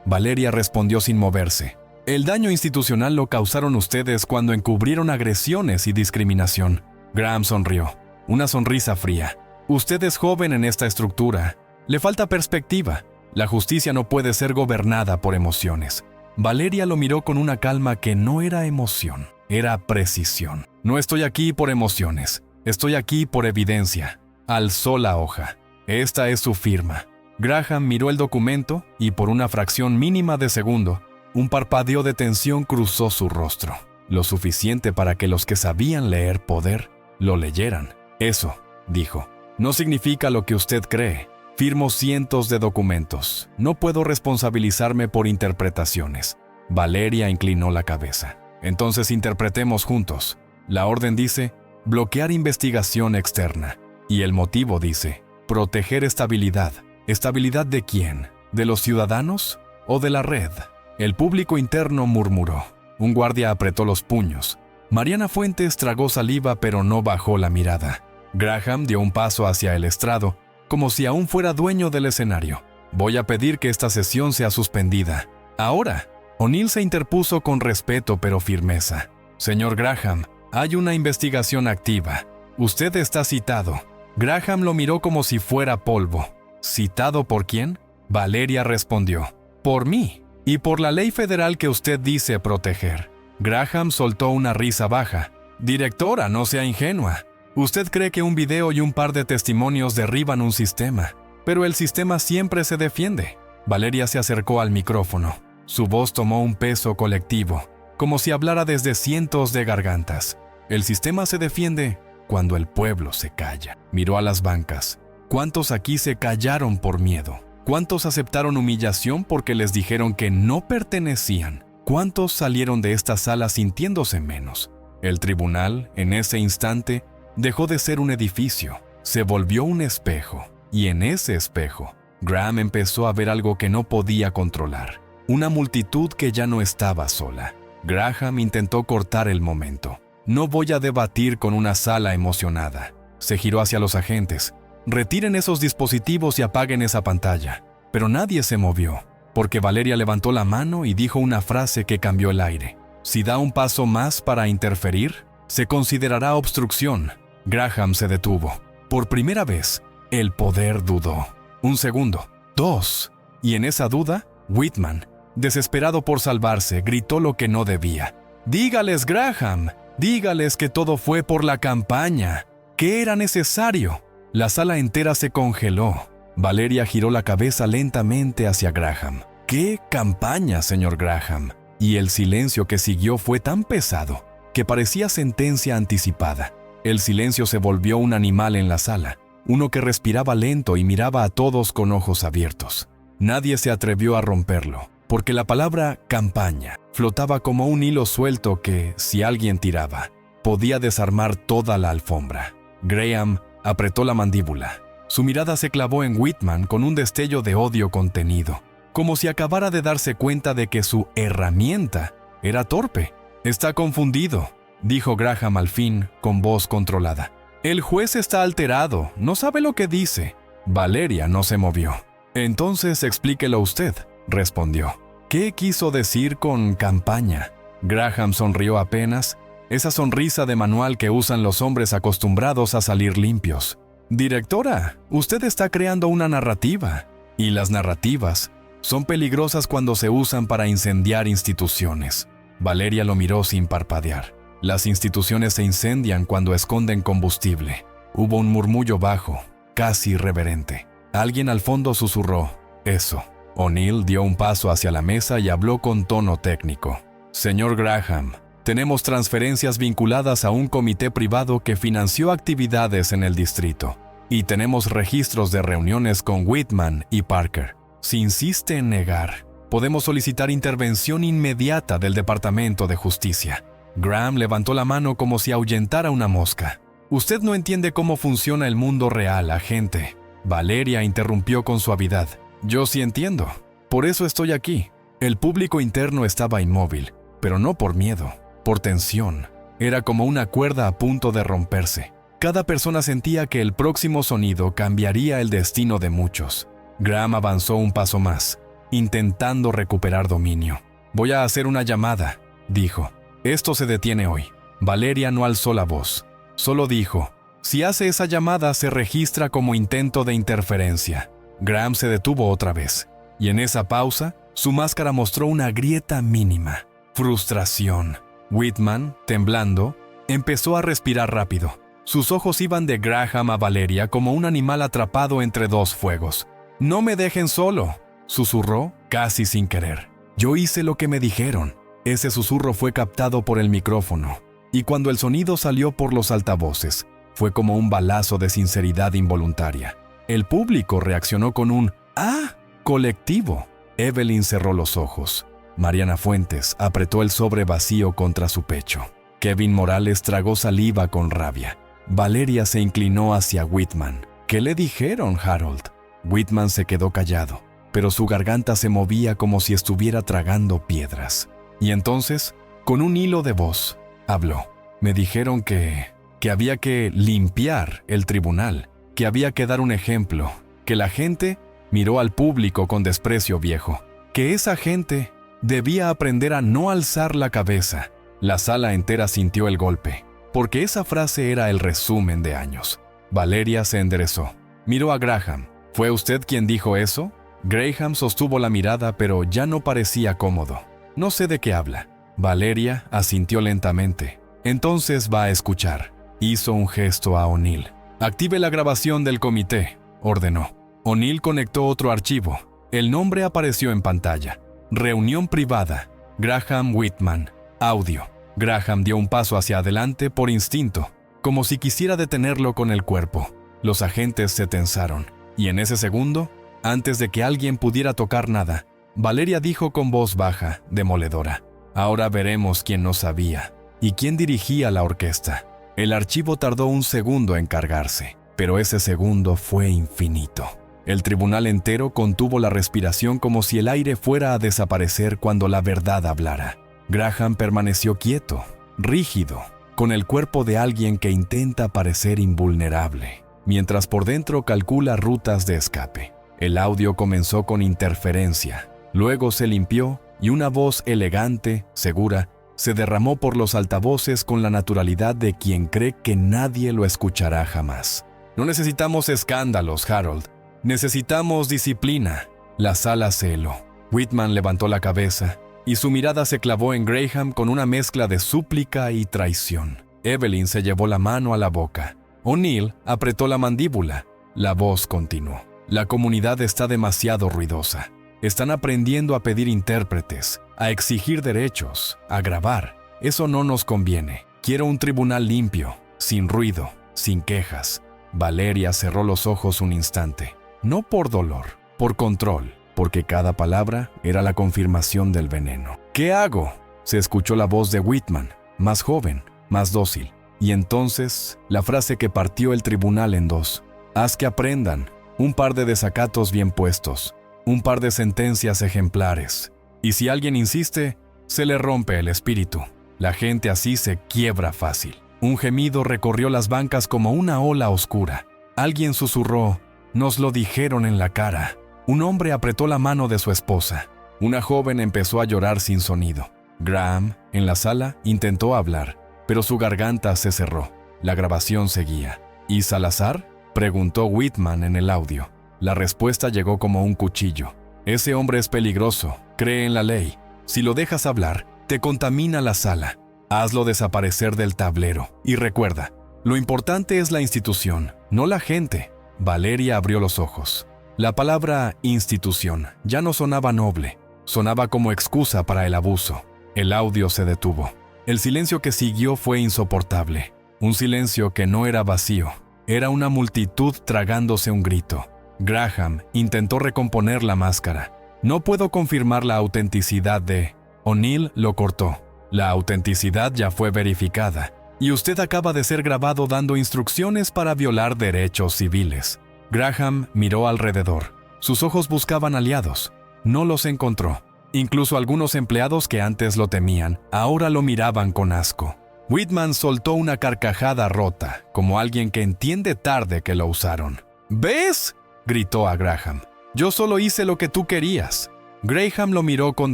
S1: Valeria respondió sin moverse. «El daño institucional lo causaron ustedes cuando encubrieron agresiones y discriminación». Graham sonrió, una sonrisa fría. «Usted es joven en esta estructura. Le falta perspectiva. La justicia no puede ser gobernada por emociones». Valeria lo miró con una calma que no era emoción, era precisión. «No estoy aquí por emociones. Estoy aquí por evidencia». Alzó la hoja. «Esta es su firma». Graham miró el documento y por una fracción mínima de segundo, un parpadeo de tensión cruzó su rostro. Lo suficiente para que los que sabían leer poder lo leyeran. «Eso», dijo, «no significa lo que usted cree. Firmo cientos de documentos. No puedo responsabilizarme por interpretaciones». Valeria inclinó la cabeza. «Entonces interpretemos juntos. La orden dice bloquear investigación externa. Y el motivo dice proteger estabilidad. ¿Estabilidad de quién? ¿De los ciudadanos o de la red?». El público interno murmuró. Un guardia apretó los puños. Mariana Fuentes tragó saliva pero no bajó la mirada. Graham dio un paso hacia el estrado, como si aún fuera dueño del escenario. «Voy a pedir que esta sesión sea suspendida. Ahora». O'Neill se interpuso con respeto pero firmeza. «Señor Graham, hay una investigación activa. Usted está citado». Graham lo miró como si fuera polvo. «¿Citado por quién?». Valeria respondió. «Por mí, y por la ley federal que usted dice proteger». Graham soltó una risa baja. «Directora, no sea ingenua. Usted cree que un video y un par de testimonios derriban un sistema, pero el sistema siempre se defiende». Valeria se acercó al micrófono. Su voz tomó un peso colectivo, como si hablara desde cientos de gargantas. «El sistema se defiende cuando el pueblo se calla». Miró a las bancas. ¿Cuántos aquí se callaron por miedo? ¿Cuántos aceptaron humillación porque les dijeron que no pertenecían? ¿Cuántos salieron de esta sala sintiéndose menos? El tribunal, en ese instante, dejó de ser un edificio, se volvió un espejo. Y en ese espejo, Graham empezó a ver algo que no podía controlar. Una multitud que ya no estaba sola. Graham intentó cortar el momento. «No voy a debatir con una sala emocionada». Se giró hacia los agentes. «Retiren esos dispositivos y apaguen esa pantalla». pero nadie se movió, porque Valeria levantó la mano y dijo una frase que cambió el aire. Si da un paso más para interferir, se considerará obstrucción. Graham se detuvo. Por primera vez, el poder dudó. 1 segundo, 2. Y en esa duda, Whitman, desesperado por salvarse, gritó lo que no debía. «Dígales, Graham, dígales que todo fue por la campaña, que era necesario». La sala entera se congeló. Valeria giró la cabeza lentamente hacia Graham. «¿Qué campaña, señor Graham?» Y el silencio que siguió fue tan pesado que parecía sentencia anticipada. El silencio se volvió un animal en la sala, uno que respiraba lento y miraba a todos con ojos abiertos. Nadie se atrevió a romperlo, porque la palabra campaña flotaba como un hilo suelto que, si alguien tiraba, podía desarmar toda la alfombra. Graham apretó la mandíbula. Su mirada se clavó en Whitman con un destello de odio contenido, como si acabara de darse cuenta de que su herramienta era torpe. «Está confundido», dijo Graham al fin, con voz controlada. «El juez está alterado, no sabe lo que dice». Valeria no se movió. «Entonces explíquelo usted», respondió. «¿Qué quiso decir con campaña?» Graham sonrió apenas, esa sonrisa de manual que usan los hombres acostumbrados a salir limpios. «Directora, usted está creando una narrativa, y las narrativas son peligrosas cuando se usan para incendiar instituciones». Valeria lo miró sin parpadear. «Las instituciones se incendian cuando esconden combustible». Hubo un murmullo bajo, casi irreverente. Alguien al fondo susurró, «Eso». O'Neill dio un paso hacia la mesa y habló con tono técnico. «Señor Graham, tenemos transferencias vinculadas a un comité privado que financió actividades en el distrito. Y tenemos registros de reuniones con Whitman y Parker. Si insiste en negar, podemos solicitar intervención inmediata del Departamento de Justicia». Graham levantó la mano como si ahuyentara una mosca. «Usted no entiende cómo funciona el mundo real, agente». Valeria interrumpió con suavidad. «Yo sí entiendo. Por eso estoy aquí». El público interno estaba inmóvil, pero no por miedo, por tensión. Era como una cuerda a punto de romperse. Cada persona sentía que el próximo sonido cambiaría el destino de muchos. Graham avanzó un paso más, intentando recuperar dominio. «Voy a hacer una llamada», dijo. «Esto se detiene hoy». Valeria no alzó la voz. Solo dijo, «Si hace esa llamada se registra como intento de interferencia». Graham se detuvo otra vez, y en esa pausa, su máscara mostró una grieta mínima. Frustración. Whitman, temblando, empezó a respirar rápido. Sus ojos iban de Graham a Valeria como un animal atrapado entre dos fuegos. «No me dejen solo», susurró, casi sin querer. «Yo hice lo que me dijeron». Ese susurro fue captado por el micrófono, y cuando el sonido salió por los altavoces, fue como un balazo de sinceridad involuntaria. El público reaccionó con un «¡Ah!» colectivo. Evelyn cerró los ojos. Mariana Fuentes apretó el sobre vacío contra su pecho. Kevin Morales tragó saliva con rabia. Valeria se inclinó hacia Whitman. «¿Qué le dijeron, Harold?» Whitman se quedó callado, pero su garganta se movía como si estuviera tragando piedras. Y entonces, con un hilo de voz, habló. «Me dijeron que había que limpiar el tribunal, que había que dar un ejemplo, que la gente miró al público con desprecio viejo, que esa gente debía aprender a no alzar la cabeza». La sala entera sintió el golpe, porque esa frase era el resumen de años. Valeria se enderezó. Miró a Graham. «¿Fue usted quien dijo eso?» Graham sostuvo la mirada, pero ya no parecía cómodo. «No sé de qué habla». Valeria asintió lentamente. «Entonces va a escuchar». Hizo un gesto a O'Neill. «Active la grabación del comité», ordenó. O'Neill conectó otro archivo. El nombre apareció en pantalla. «Reunión privada. Graham Whitman. Audio». Graham dio un paso hacia adelante por instinto, como si quisiera detenerlo con el cuerpo. Los agentes se tensaron, y en ese segundo, antes de que alguien pudiera tocar nada, Valeria dijo con voz baja, demoledora, «Ahora veremos quién no sabía y quién dirigía la orquesta». El archivo tardó un segundo en cargarse, pero ese segundo fue infinito. El tribunal entero contuvo la respiración como si el aire fuera a desaparecer cuando la verdad hablara. Graham permaneció quieto, rígido, con el cuerpo de alguien que intenta parecer invulnerable, mientras por dentro calcula rutas de escape. El audio comenzó con interferencia, luego se limpió y una voz elegante, segura, se derramó por los altavoces con la naturalidad de quien cree que nadie lo escuchará jamás. No necesitamos escándalos, Harold. Necesitamos disciplina. La sala se heló. Whitman levantó la cabeza y su mirada se clavó en Graham con una mezcla de súplica y traición. Evelyn se llevó la mano a la boca. O'Neill apretó la mandíbula. La voz continuó. La comunidad está demasiado ruidosa. Están aprendiendo a pedir intérpretes, a exigir derechos, a grabar. Eso no nos conviene. Quiero un tribunal limpio, sin ruido, sin quejas. Valeria cerró los ojos un instante. No por dolor, por control, porque cada palabra era la confirmación del veneno. ¿Qué hago?, se escuchó la voz de Whitman, más joven, más dócil. Y entonces, la frase que partió el tribunal en dos. Haz que aprendan, un par de desacatos bien puestos, un par de sentencias ejemplares. Y si alguien insiste, se le rompe el espíritu. La gente así se quiebra fácil. Un gemido recorrió las bancas como una ola oscura. Alguien susurró, nos lo dijeron en la cara. Un hombre apretó la mano de su esposa. Una joven empezó a llorar sin sonido. Graham, en la sala, intentó hablar, pero su garganta se cerró. La grabación seguía. ¿Y Salazar?, preguntó Whitman en el audio. La respuesta llegó como un cuchillo. Ese hombre es peligroso, cree en la ley. Si lo dejas hablar, te contamina la sala. Hazlo desaparecer del tablero. Y recuerda, lo importante es la institución, no la gente. Valeria abrió los ojos. La palabra institución ya no sonaba noble, sonaba como excusa para el abuso. El audio se detuvo. El silencio que siguió fue insoportable. Un silencio que no era vacío, era una multitud tragándose un grito. Graham intentó recomponer la máscara. No puedo confirmar la autenticidad de... O'Neill lo cortó. La autenticidad ya fue verificada. Y usted acaba de ser grabado dando instrucciones para violar derechos civiles. Graham miró alrededor. Sus ojos buscaban aliados. No los encontró. Incluso algunos empleados que antes lo temían, ahora lo miraban con asco. Whitman soltó una carcajada rota, como alguien que entiende tarde que lo usaron. ¿Ves?, gritó a Graham. Yo solo hice lo que tú querías. Graham lo miró con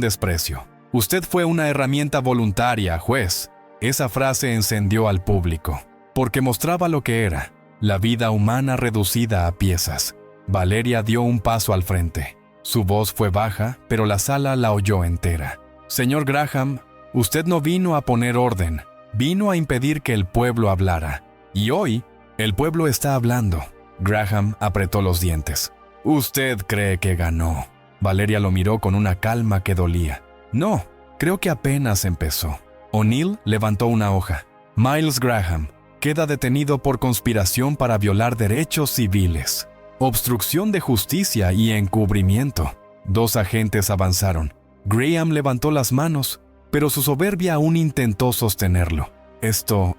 S1: desprecio. Usted fue una herramienta voluntaria, juez. Esa frase encendió al público, porque mostraba lo que era, la vida humana reducida a piezas. Valeria dio un paso al frente. Su voz fue baja, pero la sala la oyó entera. Señor Graham, usted no vino a poner orden, vino a impedir que el pueblo hablara. Y hoy, el pueblo está hablando. Graham apretó los dientes. Usted cree que ganó. Valeria lo miró con una calma que dolía. No, creo que apenas empezó. O'Neill levantó una hoja. Miles Graham queda detenido por conspiración para violar derechos civiles, obstrucción de justicia y encubrimiento. Dos agentes avanzaron. Graham levantó las manos, pero su soberbia aún intentó sostenerlo. Esto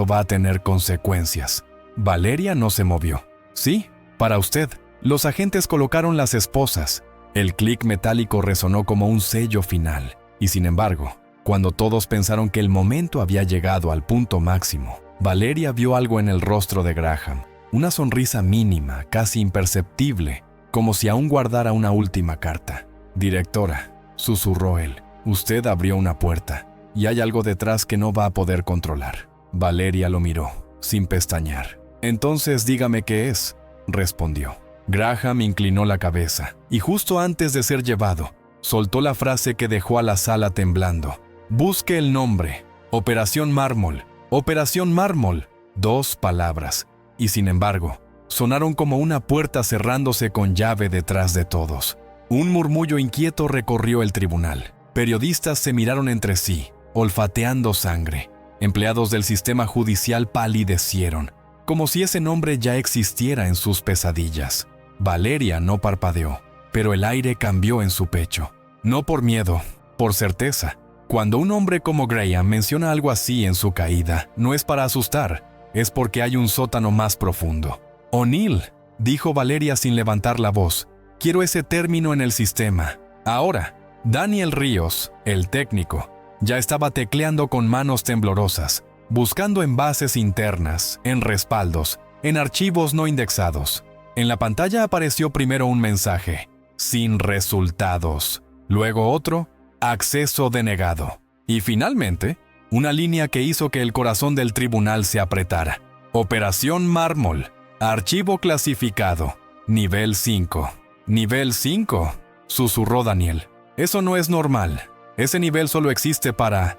S1: va a tener consecuencias. Valeria no se movió. Sí, para usted. Los agentes colocaron las esposas. El clic metálico resonó como un sello final. Y sin embargo, cuando todos pensaron que el momento había llegado al punto máximo, Valeria vio algo en el rostro de Graham. Una sonrisa mínima, casi imperceptible, como si aún guardara una última carta. Directora, susurró él, usted abrió una puerta, y hay algo detrás que no va a poder controlar. Valeria lo miró, sin pestañear. Entonces dígame qué es, respondió. Graham inclinó la cabeza, y justo antes de ser llevado, soltó la frase que dejó a la sala temblando. Busque el nombre. Operación Mármol. Operación Mármol. 2 palabras. Y sin embargo, sonaron como una puerta cerrándose con llave detrás de todos. Un murmullo inquieto recorrió el tribunal. Periodistas se miraron entre sí, olfateando sangre. Empleados del sistema judicial palidecieron, como si ese nombre ya existiera en sus pesadillas. Valeria no parpadeó, pero el aire cambió en su pecho. No por miedo, por certeza. Cuando un hombre como Graham menciona algo así en su caída, no es para asustar, es porque hay un sótano más profundo. O'Neill, dijo Valeria sin levantar la voz, quiero ese término en el sistema. Ahora, Daniel Ríos, el técnico, ya estaba tecleando con manos temblorosas, buscando en bases internas, en respaldos, en archivos no indexados. En la pantalla apareció primero un mensaje: sin resultados. Luego otro: acceso denegado. Y finalmente, una línea que hizo que el corazón del tribunal se apretara. Operación Mármol. Archivo clasificado. Nivel 5. Nivel 5, susurró Daniel. Eso no es normal. Ese nivel solo existe para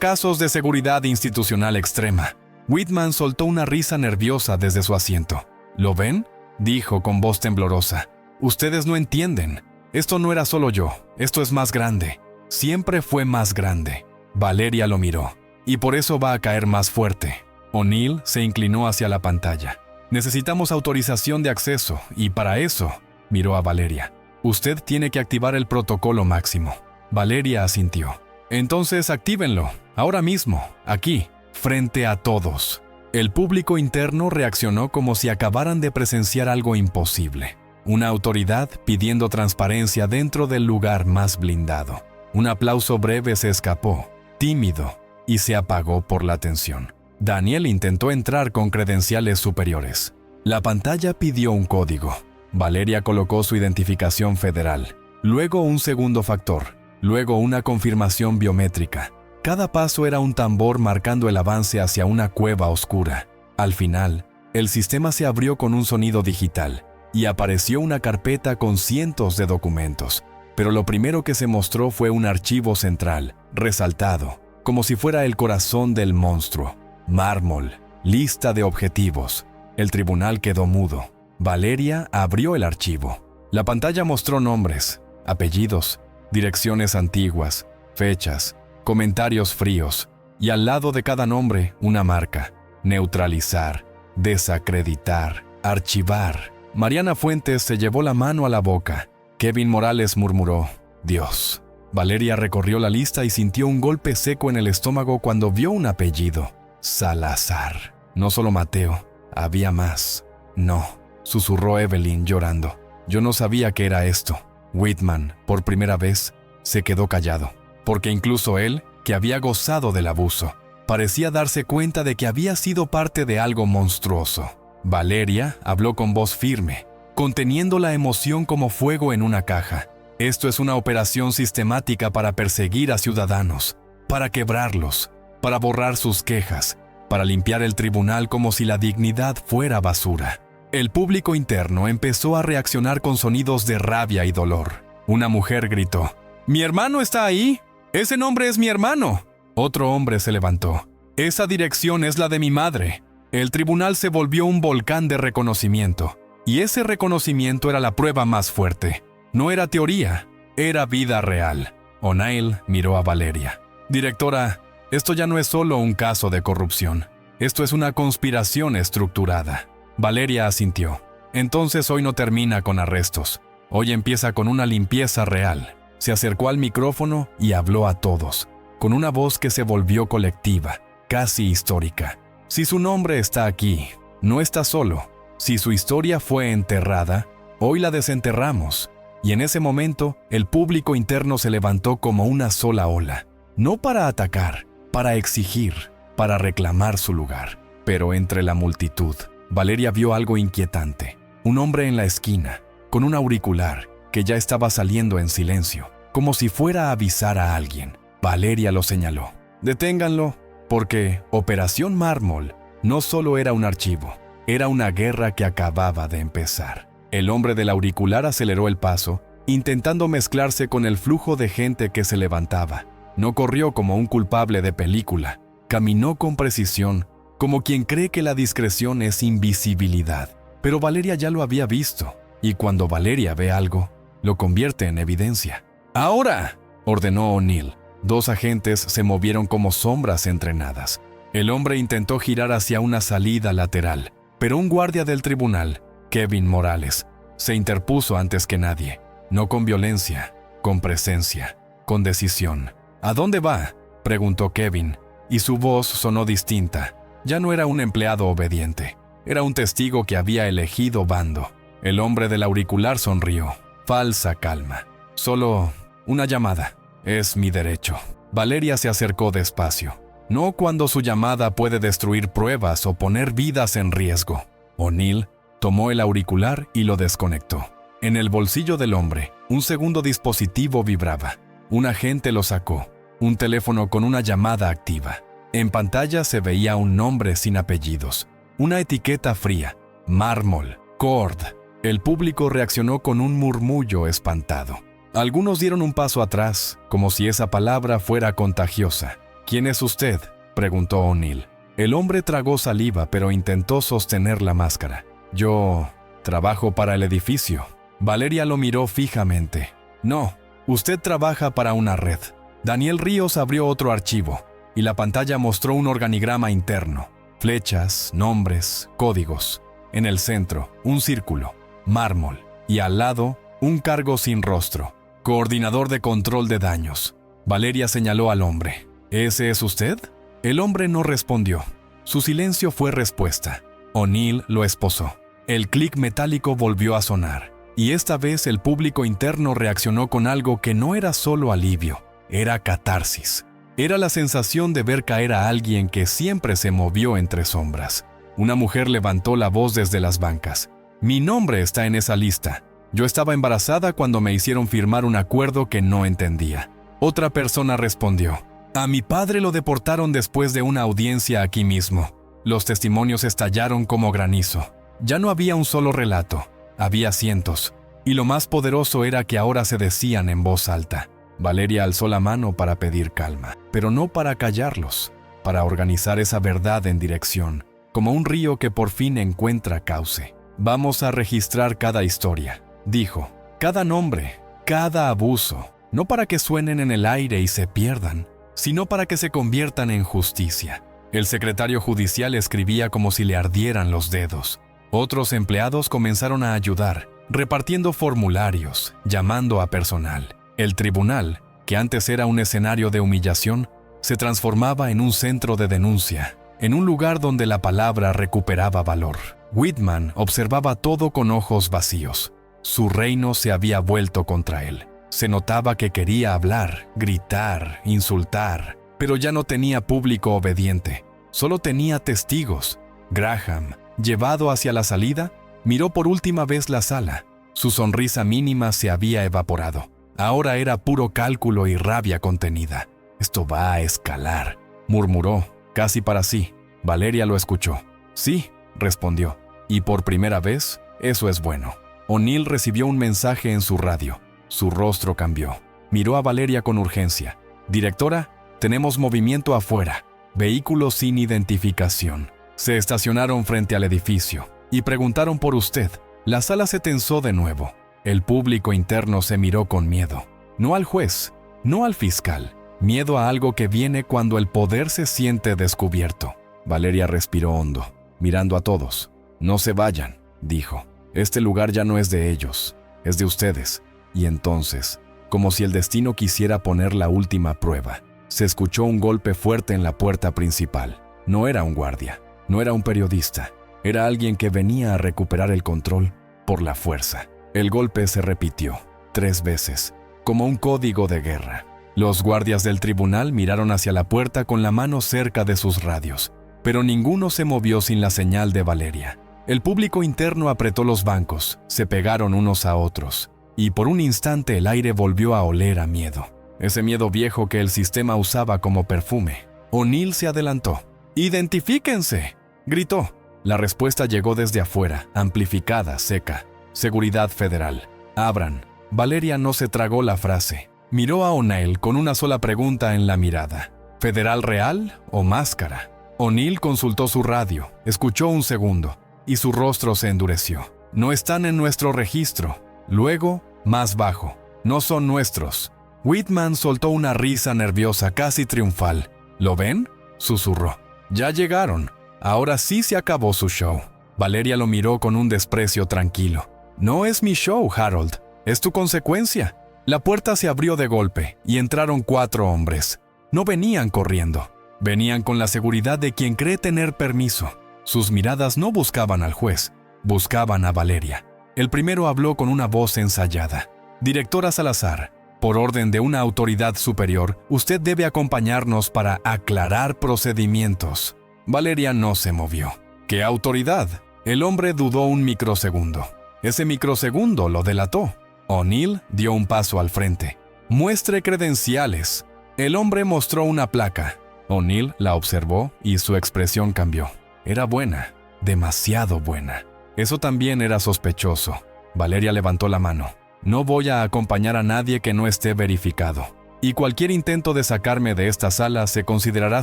S1: casos de seguridad institucional extrema. Whitman soltó una risa nerviosa desde su asiento. ¿Lo ven?, dijo con voz temblorosa. Ustedes no entienden. Esto no era solo yo. Esto es más grande. Siempre fue más grande. Valeria lo miró. Y por eso va a caer más fuerte. O'Neill se inclinó hacia la pantalla. Necesitamos autorización de acceso, y para eso, miró a Valeria. Usted tiene que activar el protocolo máximo. Valeria asintió. Entonces actívenlo, ahora mismo, aquí, frente a todos. El público interno reaccionó como si acabaran de presenciar algo imposible. Una autoridad pidiendo transparencia dentro del lugar más blindado. Un aplauso breve se escapó, tímido, y se apagó por la tensión. Daniel intentó entrar con credenciales superiores. La pantalla pidió un código. Valeria colocó su identificación federal, luego un segundo factor, luego una confirmación biométrica. Cada paso era un tambor marcando el avance hacia una cueva oscura. Al final, el sistema se abrió con un sonido digital y apareció una carpeta con cientos de documentos. Pero lo primero que se mostró fue un archivo central, resaltado, como si fuera el corazón del monstruo. Mármol, lista de objetivos. El tribunal quedó mudo. Valeria abrió el archivo. La pantalla mostró nombres, apellidos, direcciones antiguas, fechas, comentarios fríos, y al lado de cada nombre una marca: neutralizar, desacreditar, archivar. Mariana Fuentes se llevó la mano a la boca. Kevin Morales murmuró: Dios. Valeria recorrió la lista y sintió un golpe seco en el estómago cuando vio un apellido: Salazar. No solo Mateo, había más. No, susurró Evelyn llorando. Yo no sabía que era esto. Whitman, por primera vez, se quedó callado, porque incluso él, que había gozado del abuso, parecía darse cuenta de que había sido parte de algo monstruoso. Valeria habló con voz firme, conteniendo la emoción como fuego en una caja. Esto es una operación sistemática para perseguir a ciudadanos, para quebrarlos, para borrar sus quejas, para limpiar el tribunal como si la dignidad fuera basura. El público interno empezó a reaccionar con sonidos de rabia y dolor. Una mujer gritó: «¡Mi hermano está ahí! ¡Ese nombre es mi hermano!». Otro hombre se levantó: «Esa dirección es la de mi madre». El tribunal se volvió un volcán de reconocimiento, y ese reconocimiento era la prueba más fuerte. No era teoría, era vida real. O'Neill miró a Valeria. «Directora, esto ya no es solo un caso de corrupción. Esto es una conspiración estructurada». Valeria asintió. «Entonces hoy no termina con arrestos. Hoy empieza con una limpieza real». Se acercó al micrófono y habló a todos, con una voz que se volvió colectiva, casi histórica. Si su nombre está aquí, no está solo. Si su historia fue enterrada, hoy la desenterramos. Y en ese momento, el público interno se levantó como una sola ola. No para atacar, para exigir, para reclamar su lugar. Pero entre la multitud, Valeria vio algo inquietante. Un hombre en la esquina, con un auricular, que ya estaba saliendo en silencio, como si fuera a avisar a alguien. Valeria lo señaló. «Deténganlo, porque Operación Mármol no solo era un archivo, era una guerra que acababa de empezar». El hombre del auricular aceleró el paso, intentando mezclarse con el flujo de gente que se levantaba. No corrió como un culpable de película, caminó con precisión, como quien cree que la discreción es invisibilidad. Pero Valeria ya lo había visto, y cuando Valeria ve algo, lo convierte en evidencia. «¡Ahora!», ordenó O'Neill. Dos agentes se movieron como sombras entrenadas. El hombre intentó girar hacia una salida lateral, pero un guardia del tribunal, Kevin Morales, se interpuso antes que nadie. No con violencia, con presencia, con decisión. «¿A dónde va?», preguntó Kevin, y su voz sonó distinta. Ya no era un empleado obediente, era un testigo que había elegido bando. El hombre del auricular sonrió. «Falsa calma. Solo una llamada. Es mi derecho». Valeria se acercó despacio. No cuando su llamada puede destruir pruebas o poner vidas en riesgo. O'Neill Tomó el auricular y lo desconectó. En el bolsillo del hombre, un segundo dispositivo vibraba. Un agente lo sacó. Un teléfono con una llamada activa. En pantalla se veía un nombre sin apellidos. Una etiqueta fría. Mármol. Cord. El público reaccionó con un murmullo espantado. Algunos dieron un paso atrás, como si esa palabra fuera contagiosa. «¿Quién es usted?», preguntó O'Neill. El hombre tragó saliva, pero intentó sostener la máscara. «Yo trabajo para el edificio». Valeria lo miró fijamente. «No, usted trabaja para una red». Daniel Ríos abrió otro archivo, y la pantalla mostró un organigrama interno. Flechas, nombres, códigos. En el centro, un círculo, mármol, y al lado, un cargo sin rostro. Coordinador de control de daños. Valeria señaló al hombre. «¿Ese es usted?». El hombre no respondió. Su silencio fue respuesta. O'Neill lo esposó. El clic metálico volvió a sonar, y esta vez el público interno reaccionó con algo que no era solo alivio, era catarsis. Era la sensación de ver caer a alguien que siempre se movió entre sombras. Una mujer levantó la voz desde las bancas. «Mi nombre está en esa lista. Yo estaba embarazada cuando me hicieron firmar un acuerdo que no entendía». Otra persona respondió. «A mi padre lo deportaron después de una audiencia aquí mismo». Los testimonios estallaron como granizo. Ya no había un solo relato, había cientos. Y lo más poderoso era que ahora se decían en voz alta. Valeria alzó la mano para pedir calma, pero no para callarlos, para organizar esa verdad en dirección, como un río que por fin encuentra cauce. «Vamos a registrar cada historia», dijo, «cada nombre, cada abuso, no para que suenen en el aire y se pierdan, sino para que se conviertan en justicia». El secretario judicial escribía como si le ardieran los dedos. Otros empleados comenzaron a ayudar, repartiendo formularios, llamando a personal. El tribunal, que antes era un escenario de humillación, se transformaba en un centro de denuncia, en un lugar donde la palabra recuperaba valor. Whitman observaba todo con ojos vacíos. Su reino se había vuelto contra él. Se notaba que quería hablar, gritar, insultar, pero ya no tenía público obediente. Solo tenía testigos. Graham, llevado hacia la salida, miró por última vez la sala. Su sonrisa mínima se había evaporado. Ahora era puro cálculo y rabia contenida. «Esto va a escalar», murmuró, casi para sí. Valeria lo escuchó. «Sí», respondió. «Y por primera vez, eso es bueno». O'Neill recibió un mensaje en su radio. Su rostro cambió. Miró a Valeria con urgencia. «Directora, tenemos movimiento afuera. Vehículos sin identificación. Se estacionaron frente al edificio y preguntaron por usted». La sala se tensó de nuevo. El público interno se miró con miedo. No al juez, no al fiscal. Miedo a algo que viene cuando el poder se siente descubierto. Valeria respiró hondo, mirando a todos. «No se vayan», dijo. «Este lugar ya no es de ellos, es de ustedes». Y entonces, como si el destino quisiera poner la última prueba, se escuchó un golpe fuerte en la puerta principal. No era un guardia, no era un periodista, era alguien que venía a recuperar el control por la fuerza. El golpe se repitió 3 veces, como un código de guerra. Los guardias del tribunal miraron hacia la puerta con la mano cerca de sus radios, pero ninguno se movió sin la señal de Valeria. El público interno apretó los bancos, se pegaron unos a otros, y por un instante el aire volvió a oler a miedo. Ese miedo viejo que el sistema usaba como perfume. O'Neill se adelantó. «¡Identifíquense!», gritó. La respuesta llegó desde afuera, amplificada, seca. «Seguridad federal. Abran». Valeria no se tragó la frase. Miró a O'Neill con una sola pregunta en la mirada. ¿Federal real o máscara? O'Neill consultó su radio, escuchó un segundo, y su rostro se endureció. «No están en nuestro registro». Luego, más bajo. «No son nuestros». Whitman soltó una risa nerviosa, casi triunfal. «¿Lo ven?», susurró. «Ya llegaron. Ahora sí se acabó su show». Valeria lo miró con un desprecio tranquilo. «No es mi show, Harold. Es tu consecuencia». La puerta se abrió de golpe y entraron 4 hombres. No venían corriendo. Venían con la seguridad de quien cree tener permiso. Sus miradas no buscaban al juez, buscaban a Valeria. El primero habló con una voz ensayada. «Directora Salazar, por orden de una autoridad superior, usted debe acompañarnos para aclarar procedimientos». Valeria no se movió. «¿Qué autoridad?», El hombre dudó un microsegundo. Ese microsegundo lo delató. O'Neill dio un paso al frente. «Muestre credenciales». El hombre mostró una placa. O'Neill la observó y su expresión cambió. Era buena, demasiado buena. Eso también era sospechoso. Valeria levantó la mano. «No voy a acompañar a nadie que no esté verificado. Y cualquier intento de sacarme de esta sala se considerará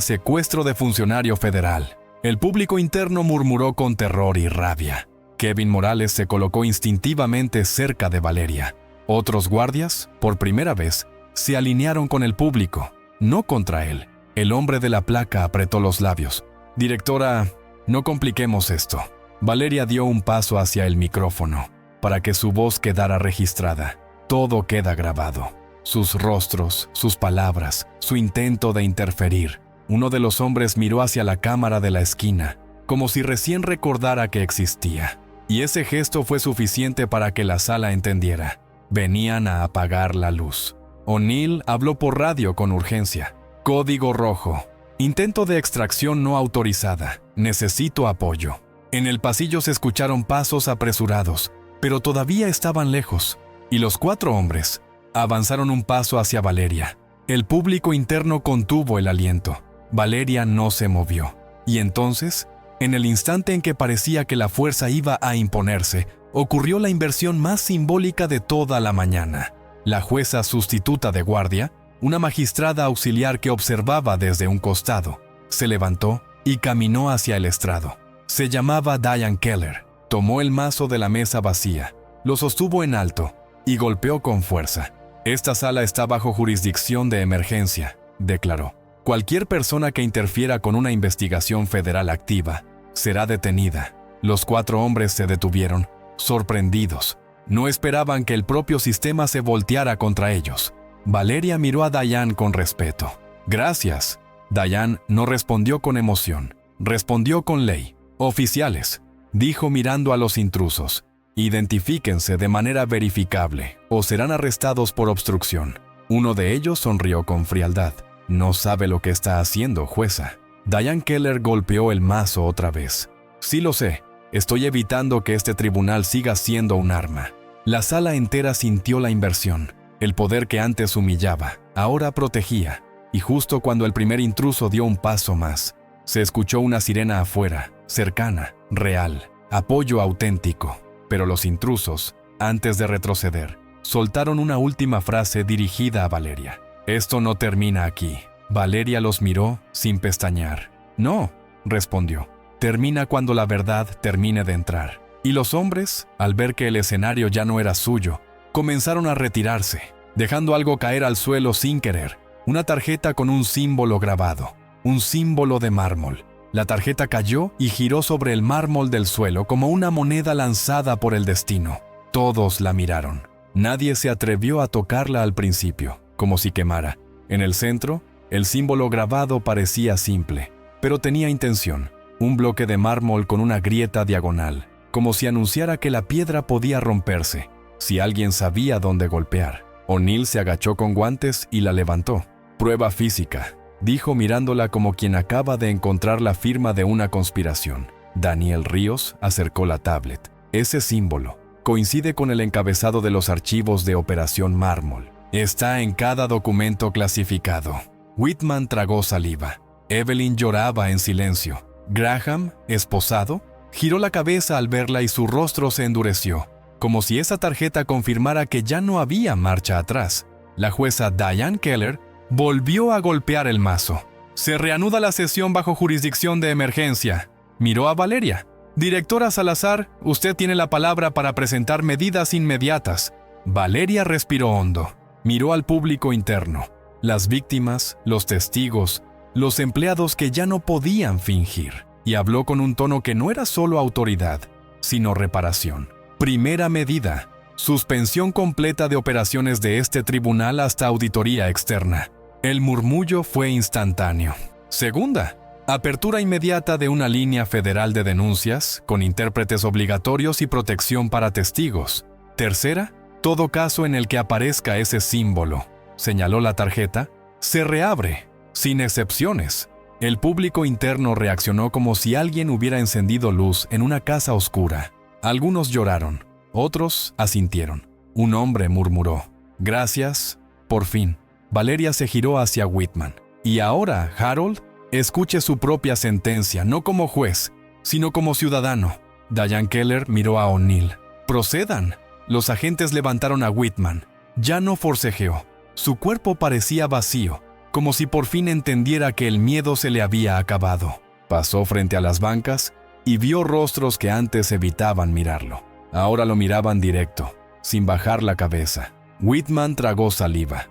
S1: secuestro de funcionario federal». El público interno murmuró con terror y rabia. Kevin Morales se colocó instintivamente cerca de Valeria. Otros guardias, por primera vez, se alinearon con el público, no contra él. El hombre de la placa apretó los labios. «Directora, no compliquemos esto». Valeria dio un paso hacia el micrófono, para que su voz quedara registrada. Todo queda grabado. Sus rostros, sus palabras, su intento de interferir. Uno de los hombres miró hacia la cámara de la esquina, como si recién recordara que existía. Y ese gesto fue suficiente para que la sala entendiera. Venían a apagar la luz. O'Neill habló por radio con urgencia. «Código rojo. Intento de extracción no autorizada. Necesito apoyo». En el pasillo se escucharon pasos apresurados, pero todavía estaban lejos, y los 4 hombres avanzaron un paso hacia Valeria. El público interno contuvo el aliento. Valeria no se movió. Y entonces, en el instante en que parecía que la fuerza iba a imponerse, ocurrió la inversión más simbólica de toda la mañana. La jueza sustituta de guardia, una magistrada auxiliar que observaba desde un costado, se levantó y caminó hacia el estrado. Se llamaba Diane Keller. Tomó el mazo de la mesa vacía, lo sostuvo en alto y golpeó con fuerza. «Esta sala está bajo jurisdicción de emergencia», declaró. «Cualquier persona que interfiera con una investigación federal activa será detenida». Los 4 hombres se detuvieron, sorprendidos. No esperaban que el propio sistema se volteara contra ellos. Valeria miró a Diane con respeto. «Gracias». Diane no respondió con emoción, respondió con ley. «Oficiales», dijo mirando a los intrusos, «identifíquense de manera verificable o serán arrestados por obstrucción». Uno de ellos sonrió con frialdad. «No sabe lo que está haciendo, jueza». Diane Keller golpeó el mazo otra vez. «Sí lo sé. Estoy evitando que este tribunal siga siendo un arma». La sala entera sintió la inversión. El poder que antes humillaba, ahora protegía. Y justo cuando el primer intruso dio un paso más, se escuchó una sirena afuera, cercana, real, apoyo auténtico. Pero los intrusos, antes de retroceder, soltaron una última frase dirigida a Valeria. «Esto no termina aquí». Valeria los miró sin pestañear. «No», respondió. «Termina cuando la verdad termine de entrar». Y los hombres, al ver que el escenario ya no era suyo, comenzaron a retirarse, dejando algo caer al suelo sin querer. Una tarjeta con un símbolo grabado, un símbolo de mármol. La tarjeta cayó y giró sobre el mármol del suelo como una moneda lanzada por el destino. Todos la miraron. Nadie se atrevió a tocarla al principio, como si quemara. En el centro, el símbolo grabado parecía simple, pero tenía intención. Un bloque de mármol con una grieta diagonal, como si anunciara que la piedra podía romperse, si alguien sabía dónde golpear. O'Neill se agachó con guantes y la levantó. «Prueba física», dijo mirándola como quien acaba de encontrar la firma de una conspiración. Daniel Ríos acercó la tablet. «Ese símbolo coincide con el encabezado de los archivos de Operación Mármol. Está en cada documento clasificado». Whitman tragó saliva. Evelyn lloraba en silencio. Graham, esposado, giró la cabeza al verla y su rostro se endureció, como si esa tarjeta confirmara que ya no había marcha atrás. La jueza Diane Keller volvió a golpear el mazo. «Se reanuda la sesión bajo jurisdicción de emergencia». Miró a Valeria. «Directora Salazar, usted tiene la palabra para presentar medidas inmediatas». Valeria respiró hondo. Miró al público interno. Las víctimas, los testigos, los empleados que ya no podían fingir. Y habló con un tono que no era solo autoridad, sino reparación. Primera medida: suspensión completa de operaciones de este tribunal hasta auditoría externa. El murmullo fue instantáneo. Segunda: apertura inmediata de una línea federal de denuncias, con intérpretes obligatorios y protección para testigos. Tercera: todo caso en el que aparezca ese símbolo, señaló la tarjeta, se reabre, sin excepciones. El público interno reaccionó como si alguien hubiera encendido luz en una casa oscura. Algunos lloraron, otros asintieron. Un hombre murmuró: «Gracias, por fin». Valeria se giró hacia Whitman. «Y ahora, Harold, escuche su propia sentencia, no como juez, sino como ciudadano». Diane Keller miró a O'Neill. «Procedan». Los agentes levantaron a Whitman. Ya no forcejeó. Su cuerpo parecía vacío, como si por fin entendiera que el miedo se le había acabado. Pasó frente a las bancas y vio rostros que antes evitaban mirarlo. Ahora lo miraban directo, sin bajar la cabeza. Whitman tragó saliva.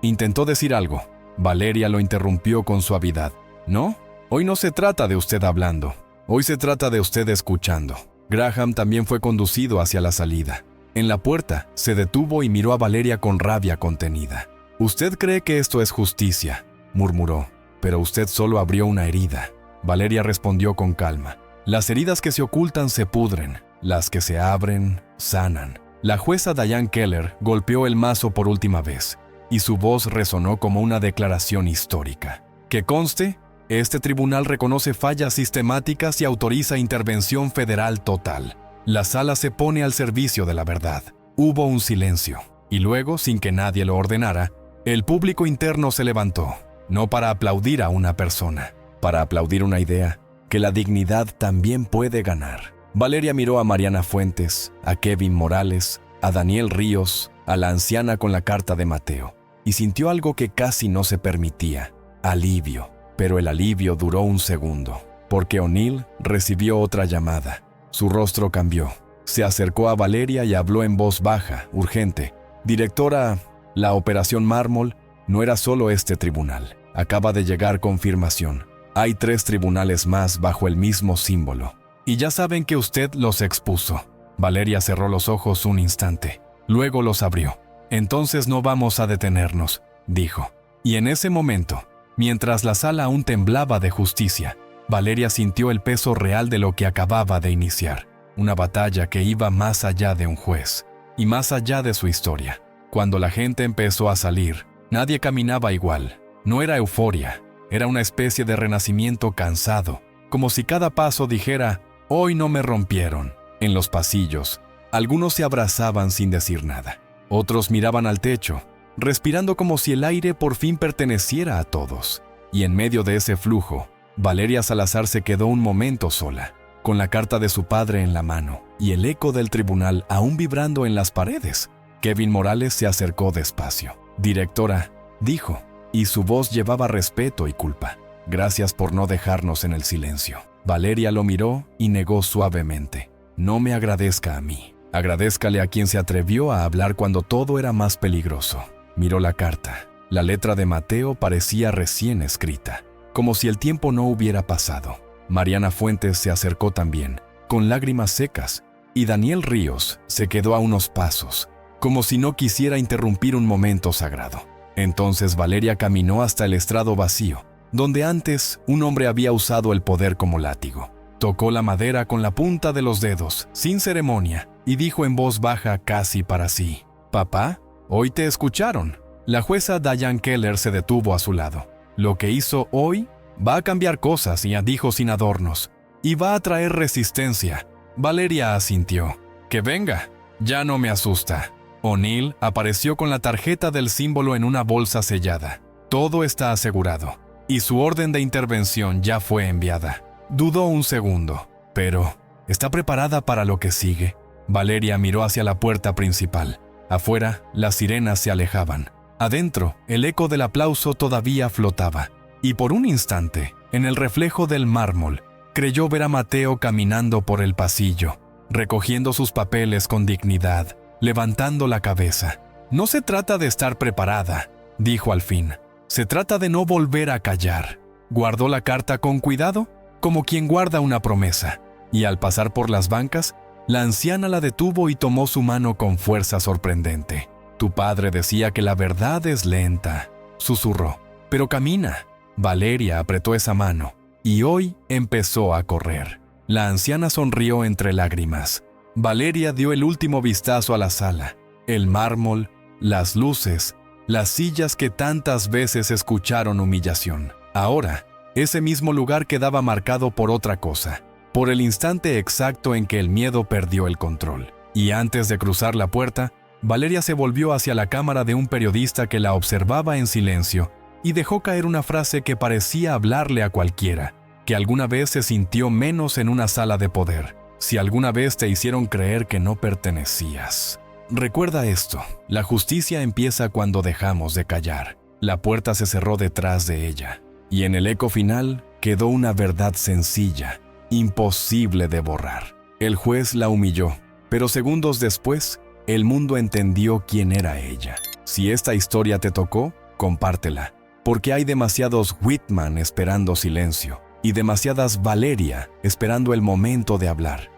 S1: Intentó decir algo. Valeria lo interrumpió con suavidad. «No, hoy no se trata de usted hablando. Hoy se trata de usted escuchando». Graham también fue conducido hacia la salida. En la puerta, se detuvo y miró a Valeria con rabia contenida. «Usted cree que esto es justicia», murmuró, «pero usted solo abrió una herida». Valeria respondió con calma. «Las heridas que se ocultan se pudren, las que se abren, sanan». La jueza Diane Keller golpeó el mazo por última vez, y su voz resonó como una declaración histórica. «Que conste, este tribunal reconoce fallas sistemáticas y autoriza intervención federal total. La sala se pone al servicio de la verdad». Hubo un silencio, y luego, sin que nadie lo ordenara, el público interno se levantó, no para aplaudir a una persona, para aplaudir una idea, que la dignidad también puede ganar. Valeria miró a Mariana Fuentes, a Kevin Morales, a Daniel Ríos, a la anciana con la carta de Mateo, y sintió algo que casi no se permitía: alivio. Pero el alivio duró un segundo, porque O'Neill recibió otra llamada. Su rostro cambió. Se acercó a Valeria y habló en voz baja, urgente. «Directora, la Operación Mármol no era solo este tribunal. Acaba de llegar confirmación. Hay 3 tribunales más bajo el mismo símbolo. Y ya saben que usted los expuso». Valeria cerró los ojos un instante. Luego los abrió. «Entonces no vamos a detenernos», dijo. Y en ese momento, mientras la sala aún temblaba de justicia, Valeria sintió el peso real de lo que acababa de iniciar. Una batalla que iba más allá de un juez y más allá de su historia. Cuando la gente empezó a salir, nadie caminaba igual. No era euforia, era una especie de renacimiento cansado, como si cada paso dijera: «Hoy no me rompieron». En los pasillos, algunos se abrazaban sin decir nada. Otros miraban al techo, respirando como si el aire por fin perteneciera a todos. Y en medio de ese flujo, Valeria Salazar se quedó un momento sola, con la carta de su padre en la mano y el eco del tribunal aún vibrando en las paredes. Kevin Morales se acercó despacio. «Directora», dijo, y su voz llevaba respeto y culpa. «Gracias por no dejarnos en el silencio». Valeria lo miró y negó suavemente. «No me agradezca a mí. Agradézcale a quien se atrevió a hablar cuando todo era más peligroso». Miró la carta. La letra de Mateo parecía recién escrita, como si el tiempo no hubiera pasado. Mariana Fuentes se acercó también, con lágrimas secas, y Daniel Ríos se quedó a unos pasos, como si no quisiera interrumpir un momento sagrado. Entonces Valeria caminó hasta el estrado vacío, donde antes un hombre había usado el poder como látigo. Tocó la madera con la punta de los dedos, sin ceremonia, y dijo en voz baja casi para sí: «Papá, hoy te escucharon». La jueza Diane Keller se detuvo a su lado. «Lo que hizo hoy va a cambiar cosas», y dijo sin adornos, «y va a traer resistencia». Valeria asintió. «Que venga, ya no me asusta». O'Neill apareció con la tarjeta del símbolo en una bolsa sellada. «Todo está asegurado, y su orden de intervención ya fue enviada». Dudó un segundo. «Pero, ¿está preparada para lo que sigue?» Valeria miró hacia la puerta principal. Afuera, las sirenas se alejaban. Adentro, el eco del aplauso todavía flotaba. Y por un instante, en el reflejo del mármol, creyó ver a Mateo caminando por el pasillo, recogiendo sus papeles con dignidad, levantando la cabeza. «No se trata de estar preparada», dijo al fin. «Se trata de no volver a callar». Guardó la carta con cuidado, como quien guarda una promesa, y al pasar por las bancas, la anciana la detuvo y tomó su mano con fuerza sorprendente. «Tu padre decía que la verdad es lenta», susurró, «pero camina». Valeria apretó esa mano, y hoy empezó a correr. La anciana sonrió entre lágrimas. Valeria dio el último vistazo a la sala. El mármol, las luces, las sillas que tantas veces escucharon humillación. Ahora, Ese mismo lugar quedaba marcado por otra cosa, por el instante exacto en que el miedo perdió el control. Y antes de cruzar la puerta, Valeria se volvió hacia la cámara de un periodista que la observaba en silencio y dejó caer una frase que parecía hablarle a cualquiera, que alguna vez se sintió menos en una sala de poder. Si alguna vez te hicieron creer que no pertenecías. Recuerda esto, la justicia empieza cuando dejamos de callar. La puerta se cerró detrás de ella, y en el eco final quedó una verdad sencilla, imposible de borrar. El juez la humilló, pero segundos después, el mundo entendió quién era ella. Si esta historia te tocó, compártela, porque hay demasiados Whitman esperando silencio, y demasiadas Valeria esperando el momento de hablar.